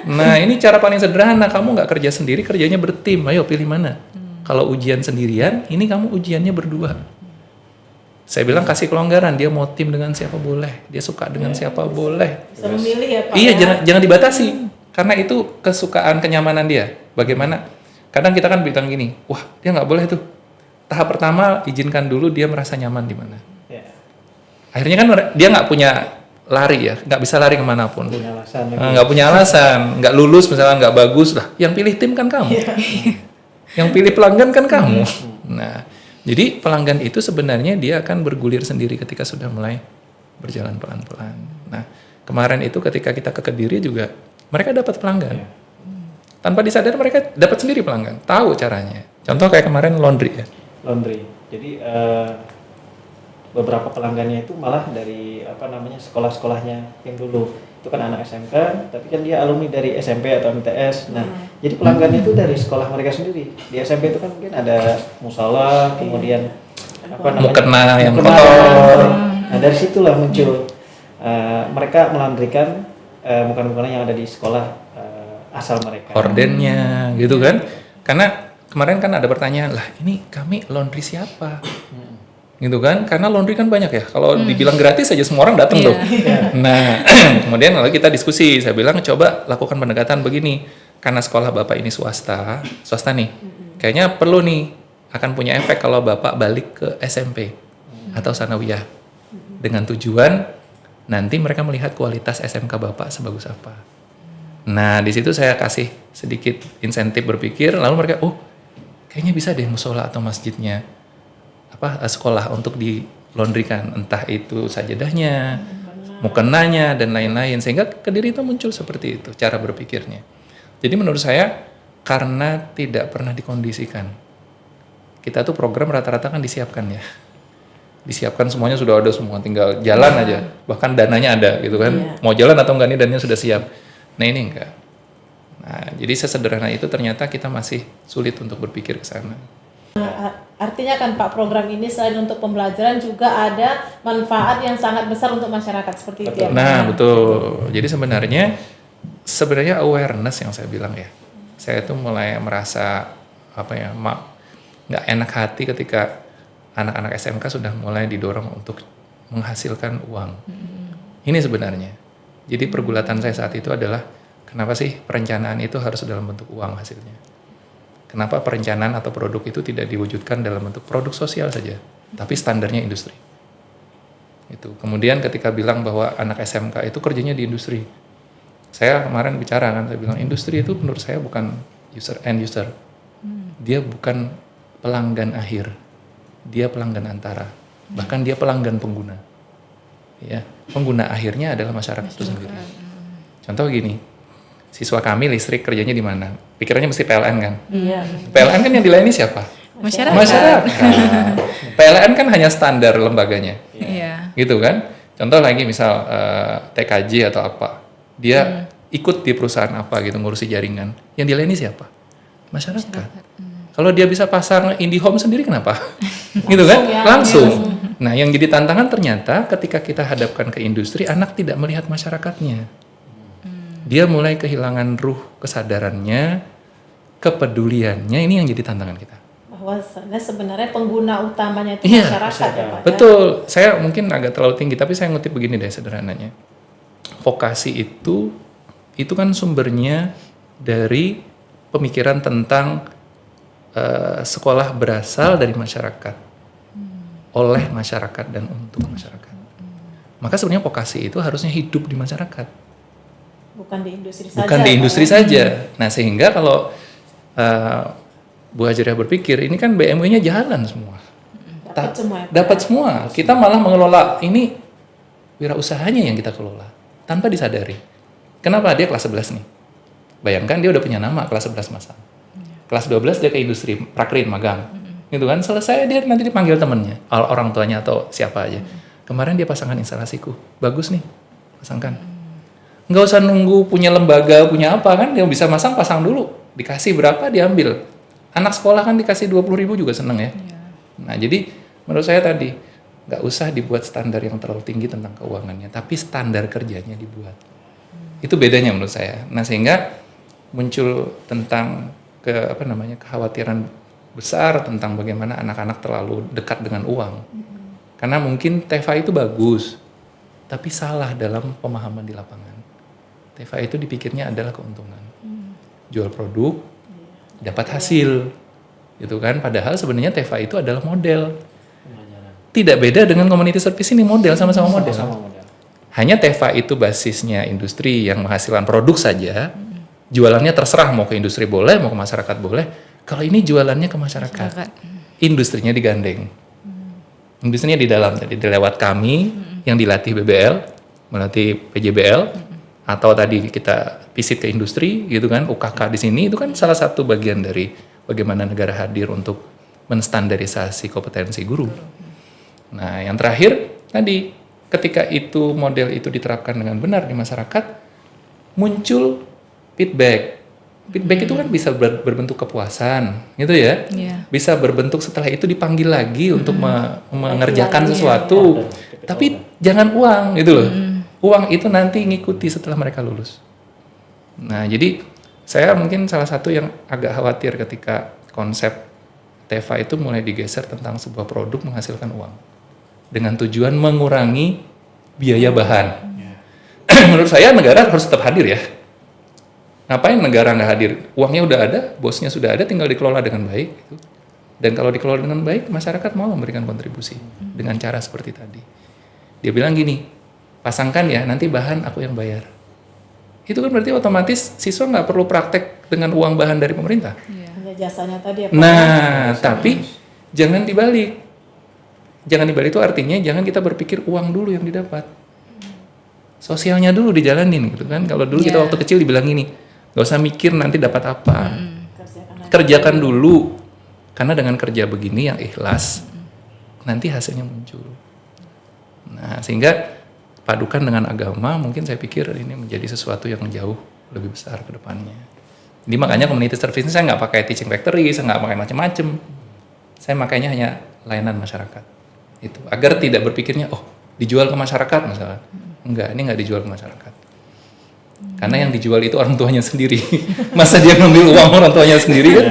[SPEAKER 4] Nah, ini cara paling sederhana, kamu nggak kerja sendiri, kerjanya bertim, ayo pilih mana? Kalau ujian sendirian, ini kamu ujiannya berdua. Saya bilang kasih kelonggaran, dia mau tim dengan siapa boleh, dia suka dengan siapa boleh.
[SPEAKER 2] Bisa memilih ya Pak.
[SPEAKER 4] Iya,
[SPEAKER 2] ya?
[SPEAKER 4] jangan dibatasi, karena itu kesukaan, kenyamanan dia. Bagaimana? Kadang kita kan bilang gini, wah dia nggak boleh tuh. Tahap pertama izinkan dulu dia merasa nyaman di mana.
[SPEAKER 3] Ya.
[SPEAKER 4] Akhirnya kan dia nggak punya lari ya, nggak bisa lari kemanapun.
[SPEAKER 3] Punya alasan lagi.
[SPEAKER 4] Nggak punya alasan, nggak lulus misalnya nggak bagus lah. Yang pilih tim kan kamu, yang pilih pelanggan kan kamu. Nah, jadi pelanggan itu sebenarnya dia akan bergulir sendiri ketika sudah mulai berjalan pelan-pelan. Nah, kemarin itu ketika kita ke Kediri juga mereka dapat pelanggan. Tanpa disadari mereka dapat sendiri pelanggan, tahu caranya. Contoh kayak kemarin laundry ya.
[SPEAKER 3] Laundry. Jadi beberapa pelanggannya itu malah dari sekolah-sekolahnya yang dulu. Itu kan anak SMK, tapi kan dia alumni dari SMP atau MTS. Nah, jadi pelanggannya itu dari sekolah mereka sendiri. Di SMP itu kan mungkin ada musala, kemudian
[SPEAKER 4] Mukena yang
[SPEAKER 3] mukena.
[SPEAKER 4] kotor.
[SPEAKER 3] Nah, dari situlah muncul mereka melandrikan mukena-mukena yang ada di sekolah asal mereka.
[SPEAKER 4] Ordennya gitu kan. Karena kemarin kan ada pertanyaan, lah ini kami laundry siapa? Gitu kan, karena laundry kan banyak ya, kalau dibilang gratis aja semua orang datang tuh. Nah, kemudian lalu kita diskusi, saya bilang coba lakukan pendekatan begini, karena sekolah bapak ini swasta nih, kayaknya perlu nih, akan punya efek kalau bapak balik ke SMP atau sanawiyah, dengan tujuan nanti mereka melihat kualitas SMK bapak sebagus apa. Nah, di situ saya kasih sedikit insentif berpikir, lalu mereka, oh kayaknya bisa deh musola atau masjidnya sekolah untuk di laundrykan, entah itu sajadahnya, mukenanya dan lain-lain, sehingga Kediri itu muncul seperti itu cara berpikirnya. Jadi menurut saya karena tidak pernah dikondisikan, kita tuh program rata-rata kan disiapkan ya, disiapkan semuanya sudah ada semua, tinggal jalan aja, bahkan dananya ada gitu kan, mau jalan atau enggak nih dananya sudah siap. Nah ini enggak. Nah jadi sesederhana itu ternyata kita masih sulit untuk berpikir ke sana.
[SPEAKER 2] Artinya kan Pak, program ini selain untuk pembelajaran juga ada manfaat yang sangat besar untuk masyarakat seperti itu ya.
[SPEAKER 4] Nah, betul. Jadi sebenarnya awareness yang saya bilang ya. Saya tuh mulai merasa nggak enak hati ketika anak-anak SMK sudah mulai didorong untuk menghasilkan uang. Ini sebenarnya. Jadi pergulatan saya saat itu adalah kenapa sih perencanaan itu harus dalam bentuk uang hasilnya? Kenapa perencanaan atau produk itu tidak diwujudkan dalam bentuk produk sosial saja, tapi standarnya industri? Itu. Kemudian ketika bilang bahwa anak SMK itu kerjanya di industri, saya kemarin bicara kan, saya bilang industri itu menurut saya bukan end user, dia bukan pelanggan akhir, dia pelanggan antara, bahkan dia pelanggan pengguna. Ya, pengguna akhirnya adalah masyarakat itu sendiri. Contoh gini. Siswa kami listrik kerjanya di mana? Pikirannya mesti PLN kan?
[SPEAKER 2] Iya.
[SPEAKER 4] PLN kan yang dilayani siapa? Masyarakat. PLN kan hanya standar lembaganya.
[SPEAKER 1] Iya.
[SPEAKER 4] Gitu kan? Contoh lagi misal TKJ atau apa. Dia ikut di perusahaan apa gitu ngurusi jaringan. Yang dilayani siapa? Masyarakat. Kalau dia bisa pasang IndiHome sendiri kenapa? Gitu kan? Langsung. Nah, yang jadi tantangan ternyata ketika kita hadapkan ke industri, anak tidak melihat masyarakatnya. Dia mulai kehilangan ruh kesadarannya, kepeduliannya, ini yang jadi tantangan kita.
[SPEAKER 2] Bahwa sebenarnya pengguna utamanya itu masyarakat ya Pak.
[SPEAKER 4] Betul, saya mungkin agak terlalu tinggi, tapi saya ngutip begini deh sederhananya. Vokasi itu kan sumbernya dari pemikiran tentang sekolah berasal dari masyarakat, oleh masyarakat dan untuk masyarakat. Maka sebenarnya vokasi itu harusnya hidup di masyarakat.
[SPEAKER 2] Bukan di industri
[SPEAKER 4] saja. Nah, sehingga kalau Bu Hajriah berpikir ini kan BMW-nya jalan semua. Dapat semua. Kita malah mengelola ini wirausahanya yang kita kelola tanpa disadari. Kenapa? Dia kelas 11 nih. Bayangkan dia udah punya nama kelas 11 masang. Kelas 12 dia ke industri prakrin magang. Gitu kan? Selesai dia nanti dipanggil temennya, orang tuanya atau siapa aja. Kemarin dia pasangkan instalasiku. Bagus nih. Pasangkan. Nggak usah nunggu punya lembaga, punya apa kan, yang bisa pasang dulu, dikasih berapa diambil. Anak sekolah kan dikasih 20.000 juga seneng ya. Nah jadi menurut saya tadi nggak usah dibuat standar yang terlalu tinggi tentang keuangannya, tapi standar kerjanya dibuat. Itu bedanya menurut saya. Nah sehingga muncul tentang kekhawatiran besar tentang bagaimana anak-anak terlalu dekat dengan uang. Karena mungkin TEFA itu bagus, tapi salah dalam pemahaman di lapangan. TEFA itu dipikirnya adalah keuntungan. Jual produk, dapat hasil. Gitu kan? Padahal sebenarnya TEFA itu adalah model. Tidak beda dengan community service ini, model sama-sama model. Hanya TEFA itu basisnya industri yang menghasilkan produk saja. Jualannya terserah mau ke industri boleh, mau ke masyarakat boleh. Kalau ini jualannya ke masyarakat. Industrinya digandeng. Industrinya di dalam, jadi lewat kami yang dilatih BBL, melatih PJBL, atau tadi kita visit ke industri gitu kan, UKK di sini itu kan salah satu bagian dari bagaimana negara hadir untuk menstandarisasi kompetensi guru. Nah, yang terakhir tadi ketika itu model itu diterapkan dengan benar di masyarakat, muncul feedback. Feedback itu kan bisa berbentuk kepuasan, gitu ya. Bisa berbentuk setelah itu dipanggil lagi untuk mengerjakan sesuatu. Tapi jangan uang gitu loh. Uang itu nanti ngikuti setelah mereka lulus. Nah, jadi saya mungkin salah satu yang agak khawatir ketika konsep TEFA itu mulai digeser tentang sebuah produk menghasilkan uang. Dengan tujuan mengurangi biaya bahan. Menurut saya negara harus tetap hadir ya. Ngapain negara nggak hadir? Uangnya udah ada, bosnya sudah ada, tinggal dikelola dengan baik. Gitu. Dan kalau dikelola dengan baik, masyarakat mau memberikan kontribusi dengan cara seperti tadi. Dia bilang gini, pasangkan ya, nanti bahan aku yang bayar. Itu kan berarti otomatis siswa nggak perlu praktek dengan uang bahan dari pemerintah.
[SPEAKER 2] Hanya jasanya tadi ya Pak.
[SPEAKER 4] Nah, tapi jangan dibalik. Jangan dibalik itu artinya jangan kita berpikir uang dulu yang didapat. Sosialnya dulu dijalanin gitu kan. Kalau dulu kita waktu kecil dibilang gini, nggak usah mikir nanti dapat apa. Kerjakan dulu. Karena dengan kerja begini yang ikhlas, nanti hasilnya muncul. Nah, sehingga padukan dengan agama, mungkin saya pikir ini menjadi sesuatu yang jauh lebih besar ke depannya. Jadi makanya community service ini saya nggak pakai teaching factory, saya nggak pakai macam-macam. saya makanya hanya layanan masyarakat. Itu agar tidak berpikirnya oh dijual ke masyarakat misalnya. Enggak, ini enggak dijual ke masyarakat. Karena yang dijual itu orang tuanya sendiri. Masa dia ngambil uang orang tuanya sendiri kan?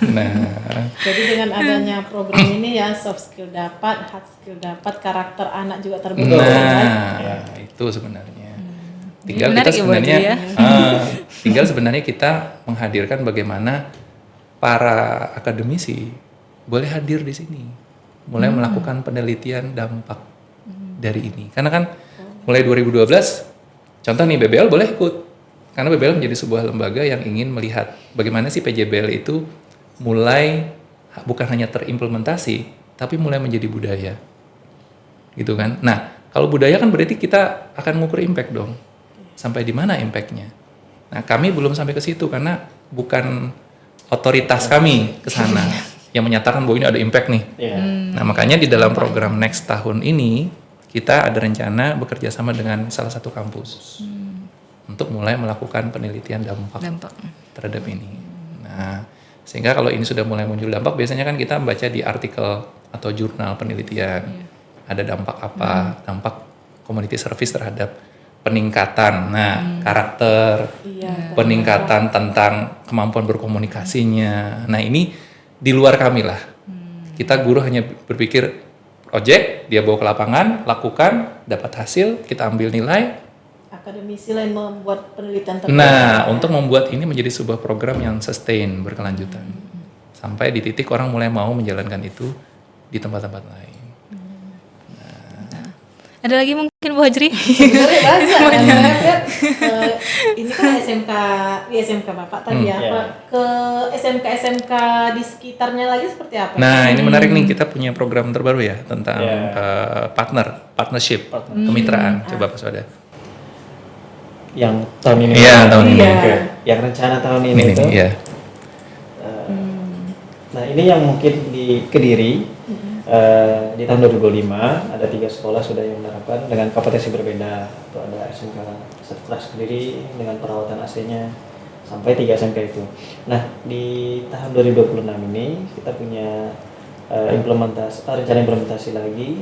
[SPEAKER 4] Nah,
[SPEAKER 2] Jadi dengan adanya program ini ya soft skill dapat, hard skill dapat, karakter anak juga terbentuk.
[SPEAKER 4] nah itu sebenarnya. Tinggal
[SPEAKER 1] Menarik
[SPEAKER 4] kita
[SPEAKER 1] ya, Bu
[SPEAKER 4] sebenarnya,
[SPEAKER 1] Haji, ya.
[SPEAKER 4] tinggal sebenarnya kita menghadirkan bagaimana para akademisi boleh hadir di sini, mulai melakukan penelitian dampak dari ini. Karena kan mulai 2012, contoh nih BBL boleh ikut, karena BBL menjadi sebuah lembaga yang ingin melihat bagaimana sih PJBL itu mulai bukan hanya terimplementasi, tapi mulai menjadi budaya, gitu kan? Nah, kalau budaya kan berarti kita akan mengukur impact dong. Sampai di mana impactnya? Nah, kami belum sampai ke situ karena bukan otoritas kami ke sana yang menyatakan bahwa ini ada impact nih.
[SPEAKER 3] Iya.
[SPEAKER 4] Nah, makanya di dalam program Next tahun ini kita ada rencana bekerja sama dengan salah satu kampus untuk mulai melakukan penelitian dampak terhadap ini. Nah, sehingga kalau ini sudah mulai muncul dampak, biasanya kan kita membaca di artikel atau jurnal penelitian ada dampak apa, dampak community service terhadap peningkatan, karakter, peningkatan tentang kemampuan berkomunikasinya. Nah ini di luar kami lah. Kita guru hanya berpikir project, dia bawa ke lapangan, lakukan, dapat hasil, kita ambil nilai.
[SPEAKER 2] Akademisi lain membuat penelitian terbaik.
[SPEAKER 4] Nah untuk membuat ini menjadi sebuah program yang sustain, berkelanjutan. Sampai di titik orang mulai mau menjalankan itu di tempat-tempat lain.
[SPEAKER 1] Ada lagi mungkin Bu Hajri?
[SPEAKER 2] Sebenarnya banyak ya. Saya lihat ini kan SMK Bapak tadi ya.
[SPEAKER 3] Iya.
[SPEAKER 2] Ke SMK di sekitarnya lagi seperti apa?
[SPEAKER 4] Nah ini menarik nih, kita punya program terbaru ya tentang partnership, kemitraan. Coba Pak Soda.
[SPEAKER 3] Yang tahun ini.
[SPEAKER 4] Iya, tahun ini.
[SPEAKER 3] Oke. Yang rencana tahun ini itu.
[SPEAKER 4] Iya.
[SPEAKER 3] Nah ini yang mungkin di Kediri. Di tahun 2005 ada 3 sekolah sudah yang menerapkan dengan kompetensi berbeda. Itu ada SMK Sekelas Kediri dengan perawatan AC-nya sampai 3 SMK itu. Nah di tahun 2026 ini kita punya rencana implementasi lagi.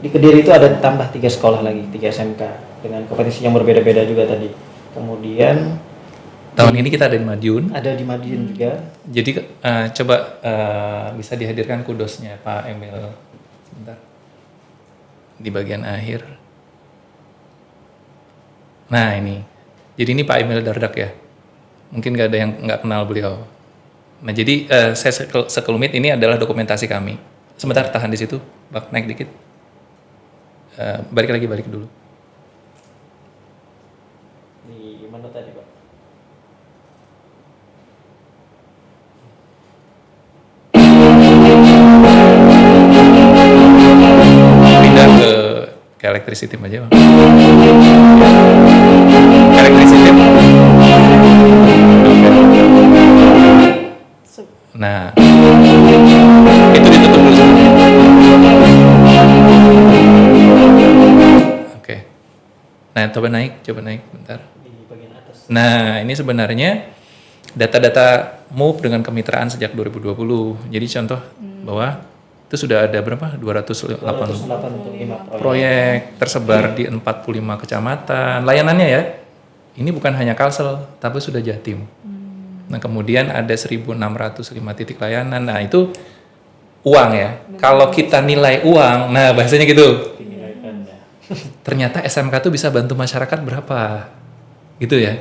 [SPEAKER 3] Di Kediri itu ada tambah 3 sekolah lagi, 3 SMK dengan kompetensi yang berbeda-beda juga tadi. Kemudian
[SPEAKER 4] Tahun ini kita ada di Madiun.
[SPEAKER 3] ada di Madiun juga.
[SPEAKER 4] Jadi coba bisa dihadirkan kudosnya Pak Emil sebentar di bagian akhir. Nah ini, jadi ini Pak Emil Dardak ya. Mungkin nggak ada yang nggak kenal beliau. Nah jadi saya sekelumit ini adalah dokumentasi kami. Sebentar tahan di situ, Pak, naik dikit. Balik dulu.
[SPEAKER 3] Di mana tadi Pak?
[SPEAKER 4] Pindah ke electricity aja Bang. Electricity. Nah, itu ditutup dulu sebenarnya. Oke. Nah, coba naik bentar.
[SPEAKER 3] Di bagian atas.
[SPEAKER 4] Nah, ini sebenarnya data-data MOOP dengan kemitraan sejak 2020. Jadi contoh bahwa itu sudah ada berapa? 285 proyek tersebar di 45 kecamatan. Layanannya ya, ini bukan hanya Kalsel, tapi sudah Jatim. Nah kemudian ada 1.605 titik layanan. Nah itu uang ya. Kalau kita nilai uang, nah bahasanya gitu. Ternyata SMK tuh bisa bantu masyarakat berapa, gitu ya.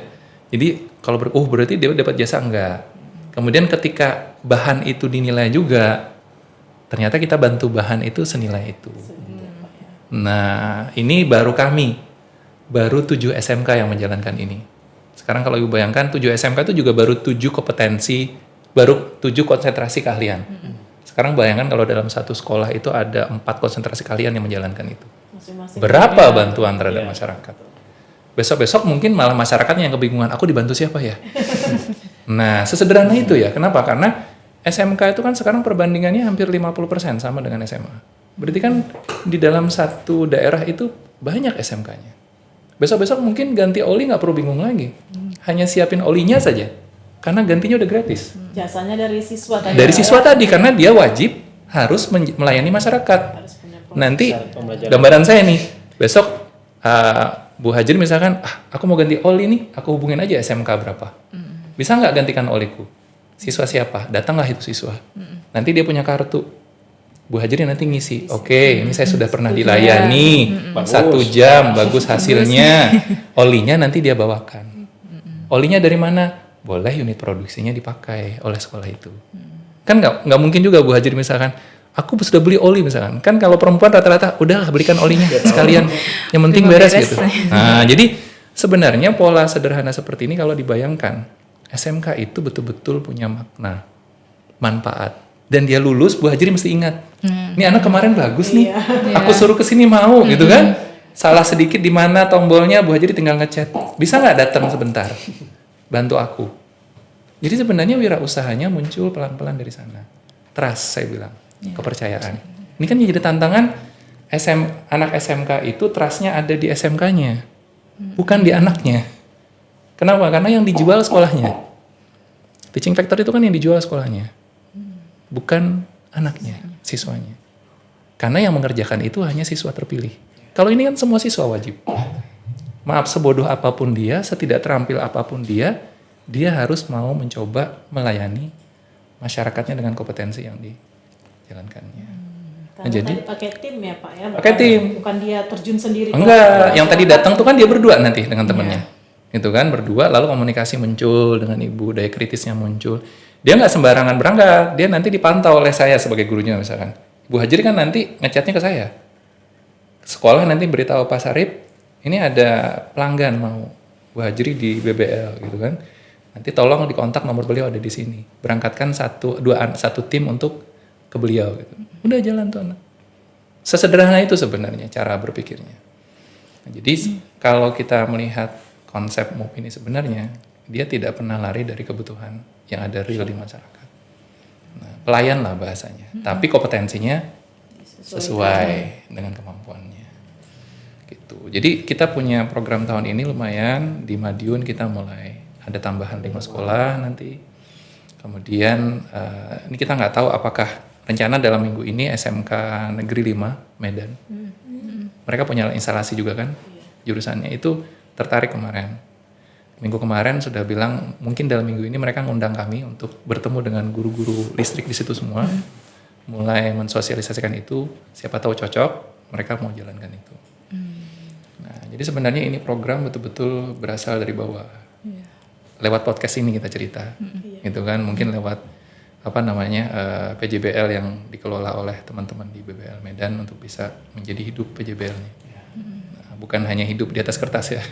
[SPEAKER 4] Jadi kalau berarti dia dapat jasa enggak. Kemudian ketika bahan itu dinilai juga, ternyata kita bantu bahan itu senilai itu. Nah ini baru 7 SMK yang menjalankan ini. Sekarang kalau Ibu bayangkan 7 SMK itu juga baru 7 kompetensi, baru 7 konsentrasi keahlian. Sekarang bayangkan kalau dalam satu sekolah itu ada 4 konsentrasi keahlian yang menjalankan itu.
[SPEAKER 2] Masing-masing
[SPEAKER 4] Berapa bantuan terhadap masyarakat? Besok-besok mungkin malah masyarakatnya yang kebingungan, aku dibantu siapa ya? Nah, sesederhana itu ya. Kenapa? Karena SMK itu kan sekarang perbandingannya hampir 50% sama dengan SMA. Berarti kan di dalam satu daerah itu banyak SMK-nya. Besok-besok mungkin ganti oli nggak perlu bingung lagi. Hanya siapin olinya saja. karena gantinya udah gratis.
[SPEAKER 2] Jasanya dari siswa tadi.
[SPEAKER 4] Dari siswa tadi, karena dia wajib harus melayani masyarakat.
[SPEAKER 2] Harus punya
[SPEAKER 4] Nanti
[SPEAKER 3] Syarat pembelajaran.
[SPEAKER 4] gambaran saya nih, besok Bu Hajir misalkan, aku mau ganti oli nih, aku hubungin aja SMK berapa. Bisa nggak gantikan oliku? Siswa siapa? Datanglah itu siswa. Nanti dia punya kartu. Bu Hajir nanti ngisi, oke, ini saya sudah pernah dilayani,
[SPEAKER 3] Bagus.
[SPEAKER 4] 1 jam, bagus hasilnya. Olinya nanti dia bawakan. Olinya dari mana? Boleh unit produksinya dipakai oleh sekolah itu. Kan nggak mungkin juga Bu Hajir misalkan, aku sudah beli oli misalkan. Kan kalau perempuan rata-rata, udahlah belikan olinya sekalian. Yang penting beres gitu. Nah, jadi sebenarnya pola sederhana seperti ini kalau dibayangkan, SMK itu betul-betul punya makna, manfaat. Dan dia lulus, Bu Hajir mesti ingat. Ini anak kemarin bagus nih. Aku suruh kesini mau gitu kan. Salah sedikit di mana tombolnya, Bu Hajir tinggal ngechat. Bisa nggak datang sebentar? Bantu aku. Jadi sebenarnya wirausahanya muncul pelan-pelan dari sana. Trust saya bilang, kepercayaan. Ini kan jadi tantangan anak SMK itu trustnya ada di SMK-nya, bukan di anaknya. Kenapa? Karena yang dijual sekolahnya. Teaching factor itu kan yang dijual sekolahnya, bukan anaknya, siswanya. Karena yang mengerjakan itu hanya siswa terpilih. Kalau ini kan semua siswa wajib. Maaf, sebodoh apapun dia, setidak terampil apapun dia harus mau mencoba melayani masyarakatnya dengan kompetensi yang dijalankannya.
[SPEAKER 2] Karena
[SPEAKER 4] jadi
[SPEAKER 2] tadi pakai tim ya Pak ya.
[SPEAKER 4] pakai tim.
[SPEAKER 2] Bukan dia terjun sendiri.
[SPEAKER 4] Enggak, yang tadi datang tuh kan dia berdua nanti dengan temennya. Gitu kan, berdua, lalu komunikasi muncul dengan ibu, daya kritisnya muncul. Dia nggak sembarangan berangkat, dia nanti dipantau oleh saya sebagai gurunya misalkan. Bu Hajir kan nanti ngechatnya ke saya. Sekolah nanti beritahu Pak Sarip, ini ada pelanggan mau Bu Hajri di BBL gitu kan. Nanti tolong dikontak nomor beliau ada di sini. Berangkatkan satu tim untuk ke beliau gitu. Udah jalan tuh anak. Sesederhana itu sebenarnya cara berpikirnya. Nah, jadi kalau kita melihat konsep MUP ini sebenarnya dia tidak pernah lari dari kebutuhan yang ada real di masyarakat. Nah, pelayan lah bahasanya. Tapi kompetensinya sesuai dengan kemampuannya. Gitu. Jadi kita punya program tahun ini lumayan, di Madiun kita mulai ada tambahan 5 sekolah nanti. Kemudian ini kita nggak tahu apakah rencana dalam minggu ini SMK Negeri 5 Medan. Mereka punya instalasi juga kan, jurusannya itu tertarik kemarin. Minggu kemarin sudah bilang mungkin dalam minggu ini mereka ngundang kami untuk bertemu dengan guru-guru listrik di situ semua. Mulai mensosialisasikan itu, siapa tahu cocok, mereka mau jalankan itu. Nah, jadi sebenarnya ini program betul-betul berasal dari bawah. Lewat podcast ini kita cerita, gitu kan? Mungkin lewat PJBL yang dikelola oleh teman-teman di BBL Medan untuk bisa menjadi hidup PJBL-nya. Nah, bukan hanya hidup di atas kertas ya.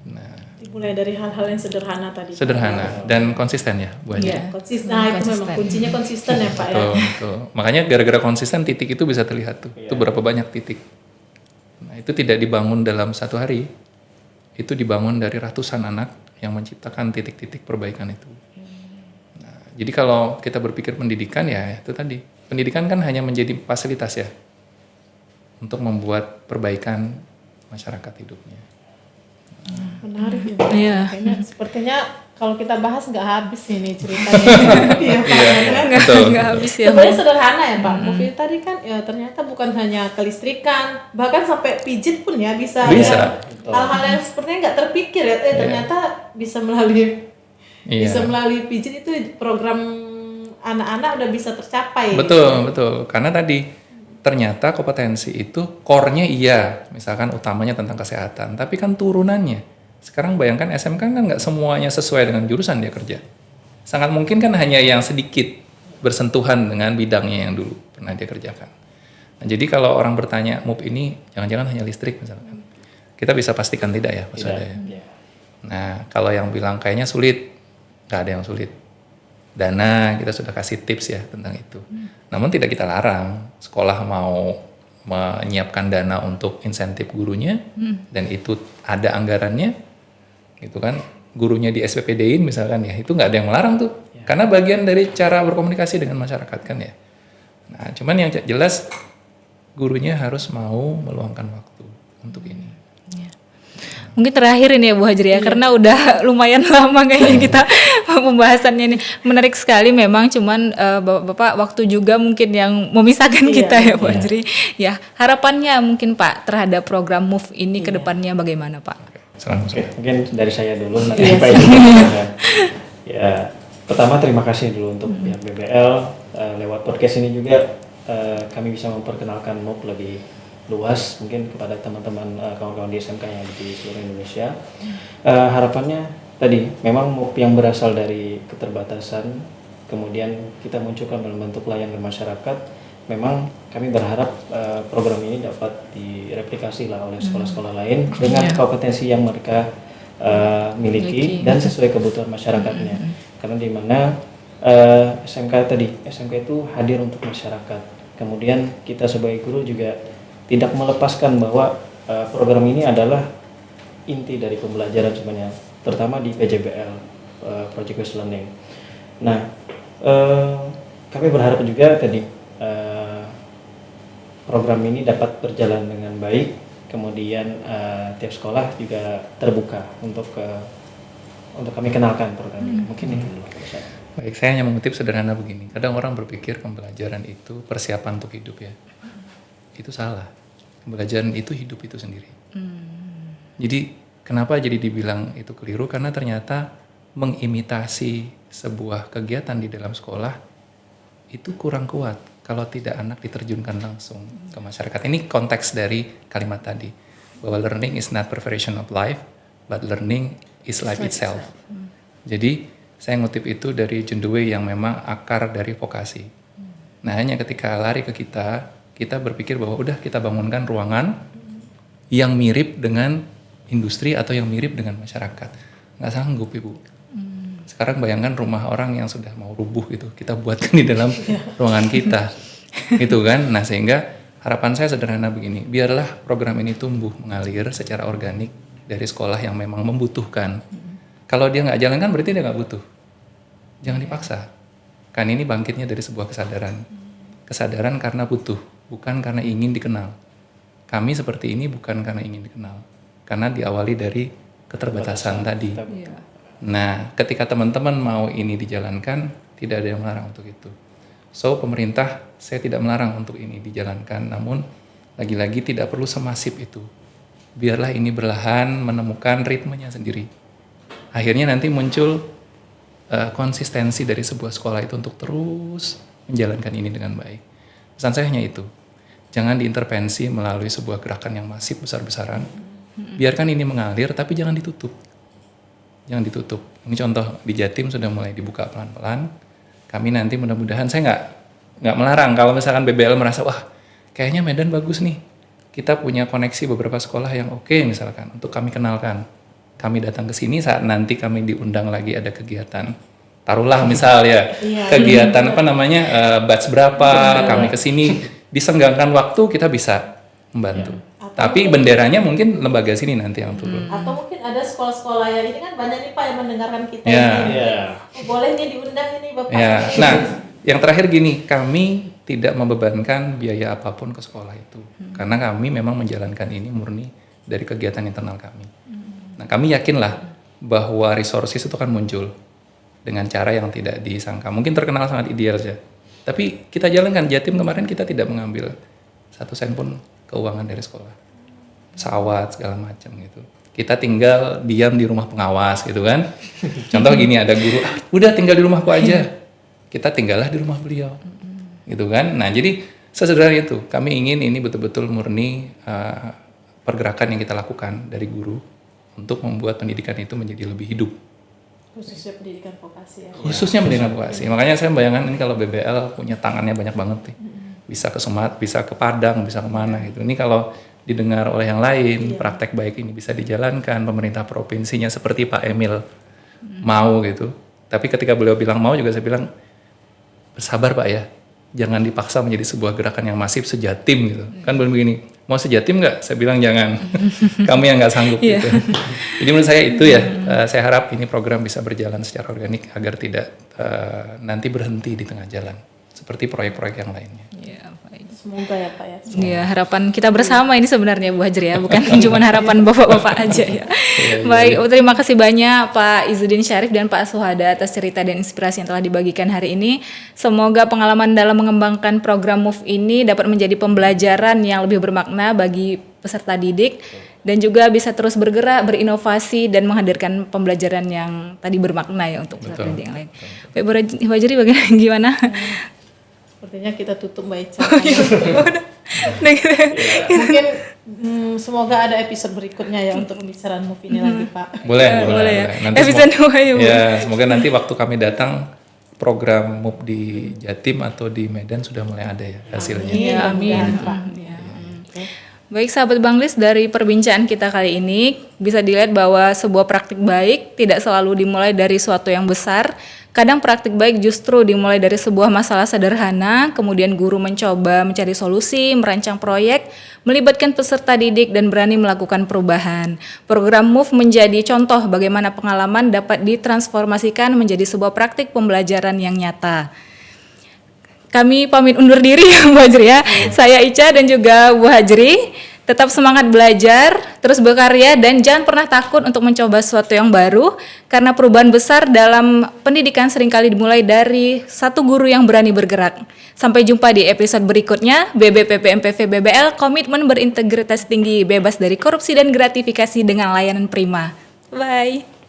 [SPEAKER 4] Nah,
[SPEAKER 2] dimulai dari hal-hal yang sederhana tadi.
[SPEAKER 4] sederhana dan konsisten ya, Bu Haji.
[SPEAKER 2] Konsisten. Nah, itu memang kuncinya konsisten ya Pak ya.
[SPEAKER 4] Betul. Makanya gara-gara konsisten titik itu bisa terlihat tuh. Itu berapa banyak titik. Nah, itu tidak dibangun dalam satu hari. Itu dibangun dari ratusan anak yang menciptakan titik-titik perbaikan itu. Nah, jadi kalau kita berpikir pendidikan ya itu tadi. Pendidikan kan hanya menjadi fasilitas ya untuk membuat perbaikan masyarakat hidupnya.
[SPEAKER 2] Menarik ya.
[SPEAKER 1] Iya.
[SPEAKER 2] Kayaknya sepertinya kalau kita bahas nggak habis ini ceritanya. Iya Pak.
[SPEAKER 1] Nggak habis ya.
[SPEAKER 2] Sebenarnya sederhana ya Pak. Movie tadi kan ya ternyata bukan hanya kelistrikan, bahkan sampai pijit pun ya bisa.
[SPEAKER 4] Bisa.
[SPEAKER 2] Ya. Hal-hal yang sepertinya nggak terpikir ya. Ternyata bisa melalui pijit itu program anak-anak udah bisa tercapai.
[SPEAKER 4] Betul. Karena tadi ternyata kompetensi itu core-nya iya, misalkan utamanya tentang kesehatan, tapi kan turunannya. Sekarang bayangkan SMK kan nggak semuanya sesuai dengan jurusan dia kerja. Sangat mungkin kan hanya yang sedikit bersentuhan dengan bidangnya yang dulu pernah dia kerjakan. Nah, jadi kalau orang bertanya MUP ini jangan-jangan hanya listrik misalkan, kita bisa pastikan tidak ya Pak Suada ya. Nah kalau yang bilang kayaknya sulit, nggak ada yang sulit. Dana kita sudah kasih tips ya tentang itu. Namun tidak kita larang sekolah mau menyiapkan dana untuk insentif gurunya dan itu ada anggarannya, gitu kan? Gurunya di SPPD-in misalkan ya, itu nggak ada yang melarang tuh, karena bagian dari cara berkomunikasi dengan masyarakat kan ya. Nah, cuman yang jelas gurunya harus mau meluangkan waktu untuk ini.
[SPEAKER 1] Mungkin terakhir ini ya Bu Hajri ya, karena udah lumayan lama kayaknya kita pembahasannya ini. Menarik sekali memang, cuman Bapak waktu juga mungkin yang memisahkan kita ya Bu Hajri. Ya, harapannya mungkin Pak terhadap program MOVE ini ke depannya bagaimana Pak?
[SPEAKER 3] Oke, mungkin dari saya dulu nanti Pak Ibu. Ya, pertama terima kasih dulu untuk pihak BBL, lewat podcast ini juga kami bisa memperkenalkan MOVE lebih luas mungkin kepada teman-teman kawan-kawan di SMK yang ada di seluruh Indonesia. Harapannya tadi memang MOVE yang berasal dari keterbatasan, kemudian kita munculkan dalam bentuk layanan masyarakat. Memang kami berharap program ini dapat direplikasi lah oleh sekolah-sekolah lain dengan kompetensi yang mereka miliki dan sesuai kebutuhan masyarakatnya. Karena di mana SMK itu hadir untuk masyarakat. Kemudian kita sebagai guru juga tidak melepaskan bahwa program ini adalah inti dari pembelajaran sebenarnya, terutama di PJBL, Project Based Learning. Nah, kami berharap juga tadi program ini dapat berjalan dengan baik, kemudian tiap sekolah juga terbuka untuk kami kenalkan program ini. Mungkin itu dulu.
[SPEAKER 4] Baik, saya hanya mengutip sederhana begini. Kadang orang berpikir pembelajaran itu persiapan untuk hidup ya. Itu salah. Pembelajaran itu hidup itu sendiri. Jadi kenapa jadi dibilang itu keliru? Karena ternyata mengimitasi sebuah kegiatan di dalam sekolah itu kurang kuat kalau tidak anak diterjunkan langsung ke masyarakat. Ini konteks dari kalimat tadi, bahwa learning is not preparation of life, but learning is life itself. Jadi saya ngutip itu dari John Dewey yang memang akar dari vokasi. Nah, hanya ketika lari ke kita berpikir bahwa udah kita bangunkan ruangan yang mirip dengan industri atau yang mirip dengan masyarakat. Nggak sanggup Ibu. Sekarang bayangkan rumah orang yang sudah mau rubuh gitu, kita buatkan di dalam ruangan kita. Gitu kan. Nah, sehingga harapan saya sederhana begini, biarlah program ini tumbuh mengalir secara organik dari sekolah yang memang membutuhkan. Kalau dia nggak jalankan berarti dia nggak butuh. Jangan dipaksa. Kan ini bangkitnya dari sebuah kesadaran. Kesadaran karena butuh, bukan karena ingin dikenal. Kami seperti ini bukan karena ingin dikenal. Karena diawali dari keterbatasan tadi. Nah, ketika teman-teman mau ini dijalankan, tidak ada yang melarang untuk itu. So, pemerintah, saya tidak melarang untuk ini dijalankan. Namun, lagi-lagi tidak perlu semasif itu. Biarlah ini berlahan menemukan ritmenya sendiri. Akhirnya nanti muncul konsistensi dari sebuah sekolah itu untuk terus menjalankan ini dengan baik. Pesan saya hanya itu. Jangan diintervensi melalui sebuah gerakan yang masif besar-besaran. Biarkan ini mengalir, tapi jangan ditutup. Jangan ditutup. Ini contoh di Jatim sudah mulai dibuka pelan-pelan. Kami nanti mudah-mudahan, saya nggak melarang kalau misalkan BBL merasa, wah kayaknya Medan bagus nih. Kita punya koneksi beberapa sekolah yang oke misalkan untuk kami kenalkan. Kami datang ke sini saat nanti kami diundang lagi ada kegiatan. Taruhlah misal ya, kegiatan apa namanya, batch berapa, kami ke sini, disenggangkan waktu kita bisa membantu. Tapi benderanya mungkin lembaga sini nanti yang turun.
[SPEAKER 2] Atau mungkin ada sekolah-sekolah ya, ini kan banyak nih Pak yang mendengarkan kita. Boleh nih diundang ini Bapak.
[SPEAKER 4] Ya. Nah, yang terakhir gini, kami tidak membebankan biaya apapun ke sekolah itu. Karena kami memang menjalankan ini murni dari kegiatan internal kami. Nah, kami yakinlah bahwa resources itu akan muncul dengan cara yang tidak disangka. Mungkin terkenal sangat ideal saja. Tapi kita jalankan. Jatim kemarin kita tidak mengambil 1 sen pun keuangan dari sekolah. Pesawat segala macam gitu. Kita tinggal diam di rumah pengawas gitu kan. Contoh gini, ada guru, udah tinggal di rumahku aja. Kita tinggallah di rumah beliau. Gitu kan. Nah, jadi sesederhana itu. Kami ingin ini betul-betul murni pergerakan yang kita lakukan dari guru untuk membuat pendidikan itu menjadi lebih hidup.
[SPEAKER 2] Khususnya pendidikan vokasi ya.
[SPEAKER 4] Khususnya pendidikan vokasi. Makanya saya bayangkan ini kalau BBL punya tangannya banyak banget nih. Bisa ke Sumatera, bisa ke Padang, bisa kemana gitu. Ini kalau didengar oleh yang lain, praktek baik ini bisa dijalankan, pemerintah provinsinya seperti Pak Emil mau gitu. Tapi ketika beliau bilang mau juga saya bilang, bersabar Pak ya, jangan dipaksa menjadi sebuah gerakan yang masif sejatim gitu. Kan belum begini, mau sejatim nggak? Saya bilang jangan, kamu yang nggak sanggup gitu. Jadi menurut saya itu ya, saya harap ini program bisa berjalan secara organik agar tidak nanti berhenti di tengah jalan, seperti proyek-proyek yang lainnya.
[SPEAKER 1] Ya, Pak.
[SPEAKER 2] Semoga ya Pak ya.
[SPEAKER 1] Iya, harapan kita bersama ini sebenarnya Bu Hajri ya, bukan cuma harapan bapak-bapak aja ya. Baik, terima kasih banyak Pak Izzuddin Syarif dan Pak Suhada atas cerita dan inspirasi yang telah dibagikan hari ini. Semoga pengalaman dalam mengembangkan program MOVE ini dapat menjadi pembelajaran yang lebih bermakna bagi peserta didik dan juga bisa terus bergerak, berinovasi dan menghadirkan pembelajaran yang tadi bermakna ya untuk peserta didik yang lain. Baik, Bu Hajri bagaimana?
[SPEAKER 2] Sepertinya kita tutup Mbak Ica. Mungkin semoga ada episode berikutnya ya untuk pembicaraan MOVE ini lagi Pak.
[SPEAKER 4] Boleh ya. Nanti
[SPEAKER 1] Episode 2 ya Bu.
[SPEAKER 4] Ya, semoga nanti waktu kami datang program MOVE di Jatim atau di Medan sudah mulai ada ya hasilnya.
[SPEAKER 1] Iya, amin.
[SPEAKER 2] Pak.
[SPEAKER 1] Ya. Baik sahabat Banglis, dari perbincangan kita kali ini bisa dilihat bahwa sebuah praktik baik tidak selalu dimulai dari suatu yang besar. Kadang praktik baik justru dimulai dari sebuah masalah sederhana, kemudian guru mencoba mencari solusi, merancang proyek, melibatkan peserta didik dan berani melakukan perubahan. Program MOVE menjadi contoh bagaimana pengalaman dapat ditransformasikan menjadi sebuah praktik pembelajaran yang nyata. Kami pamit undur diri ya Bu Hajri ya. Saya Ica dan juga Bu Hajri. Tetap semangat belajar, terus berkarya dan jangan pernah takut untuk mencoba sesuatu yang baru karena perubahan besar dalam pendidikan seringkali dimulai dari satu guru yang berani bergerak. Sampai jumpa di episode berikutnya. BBPP MPV BBL komitmen berintegritas tinggi, bebas dari korupsi dan gratifikasi dengan layanan prima. Bye.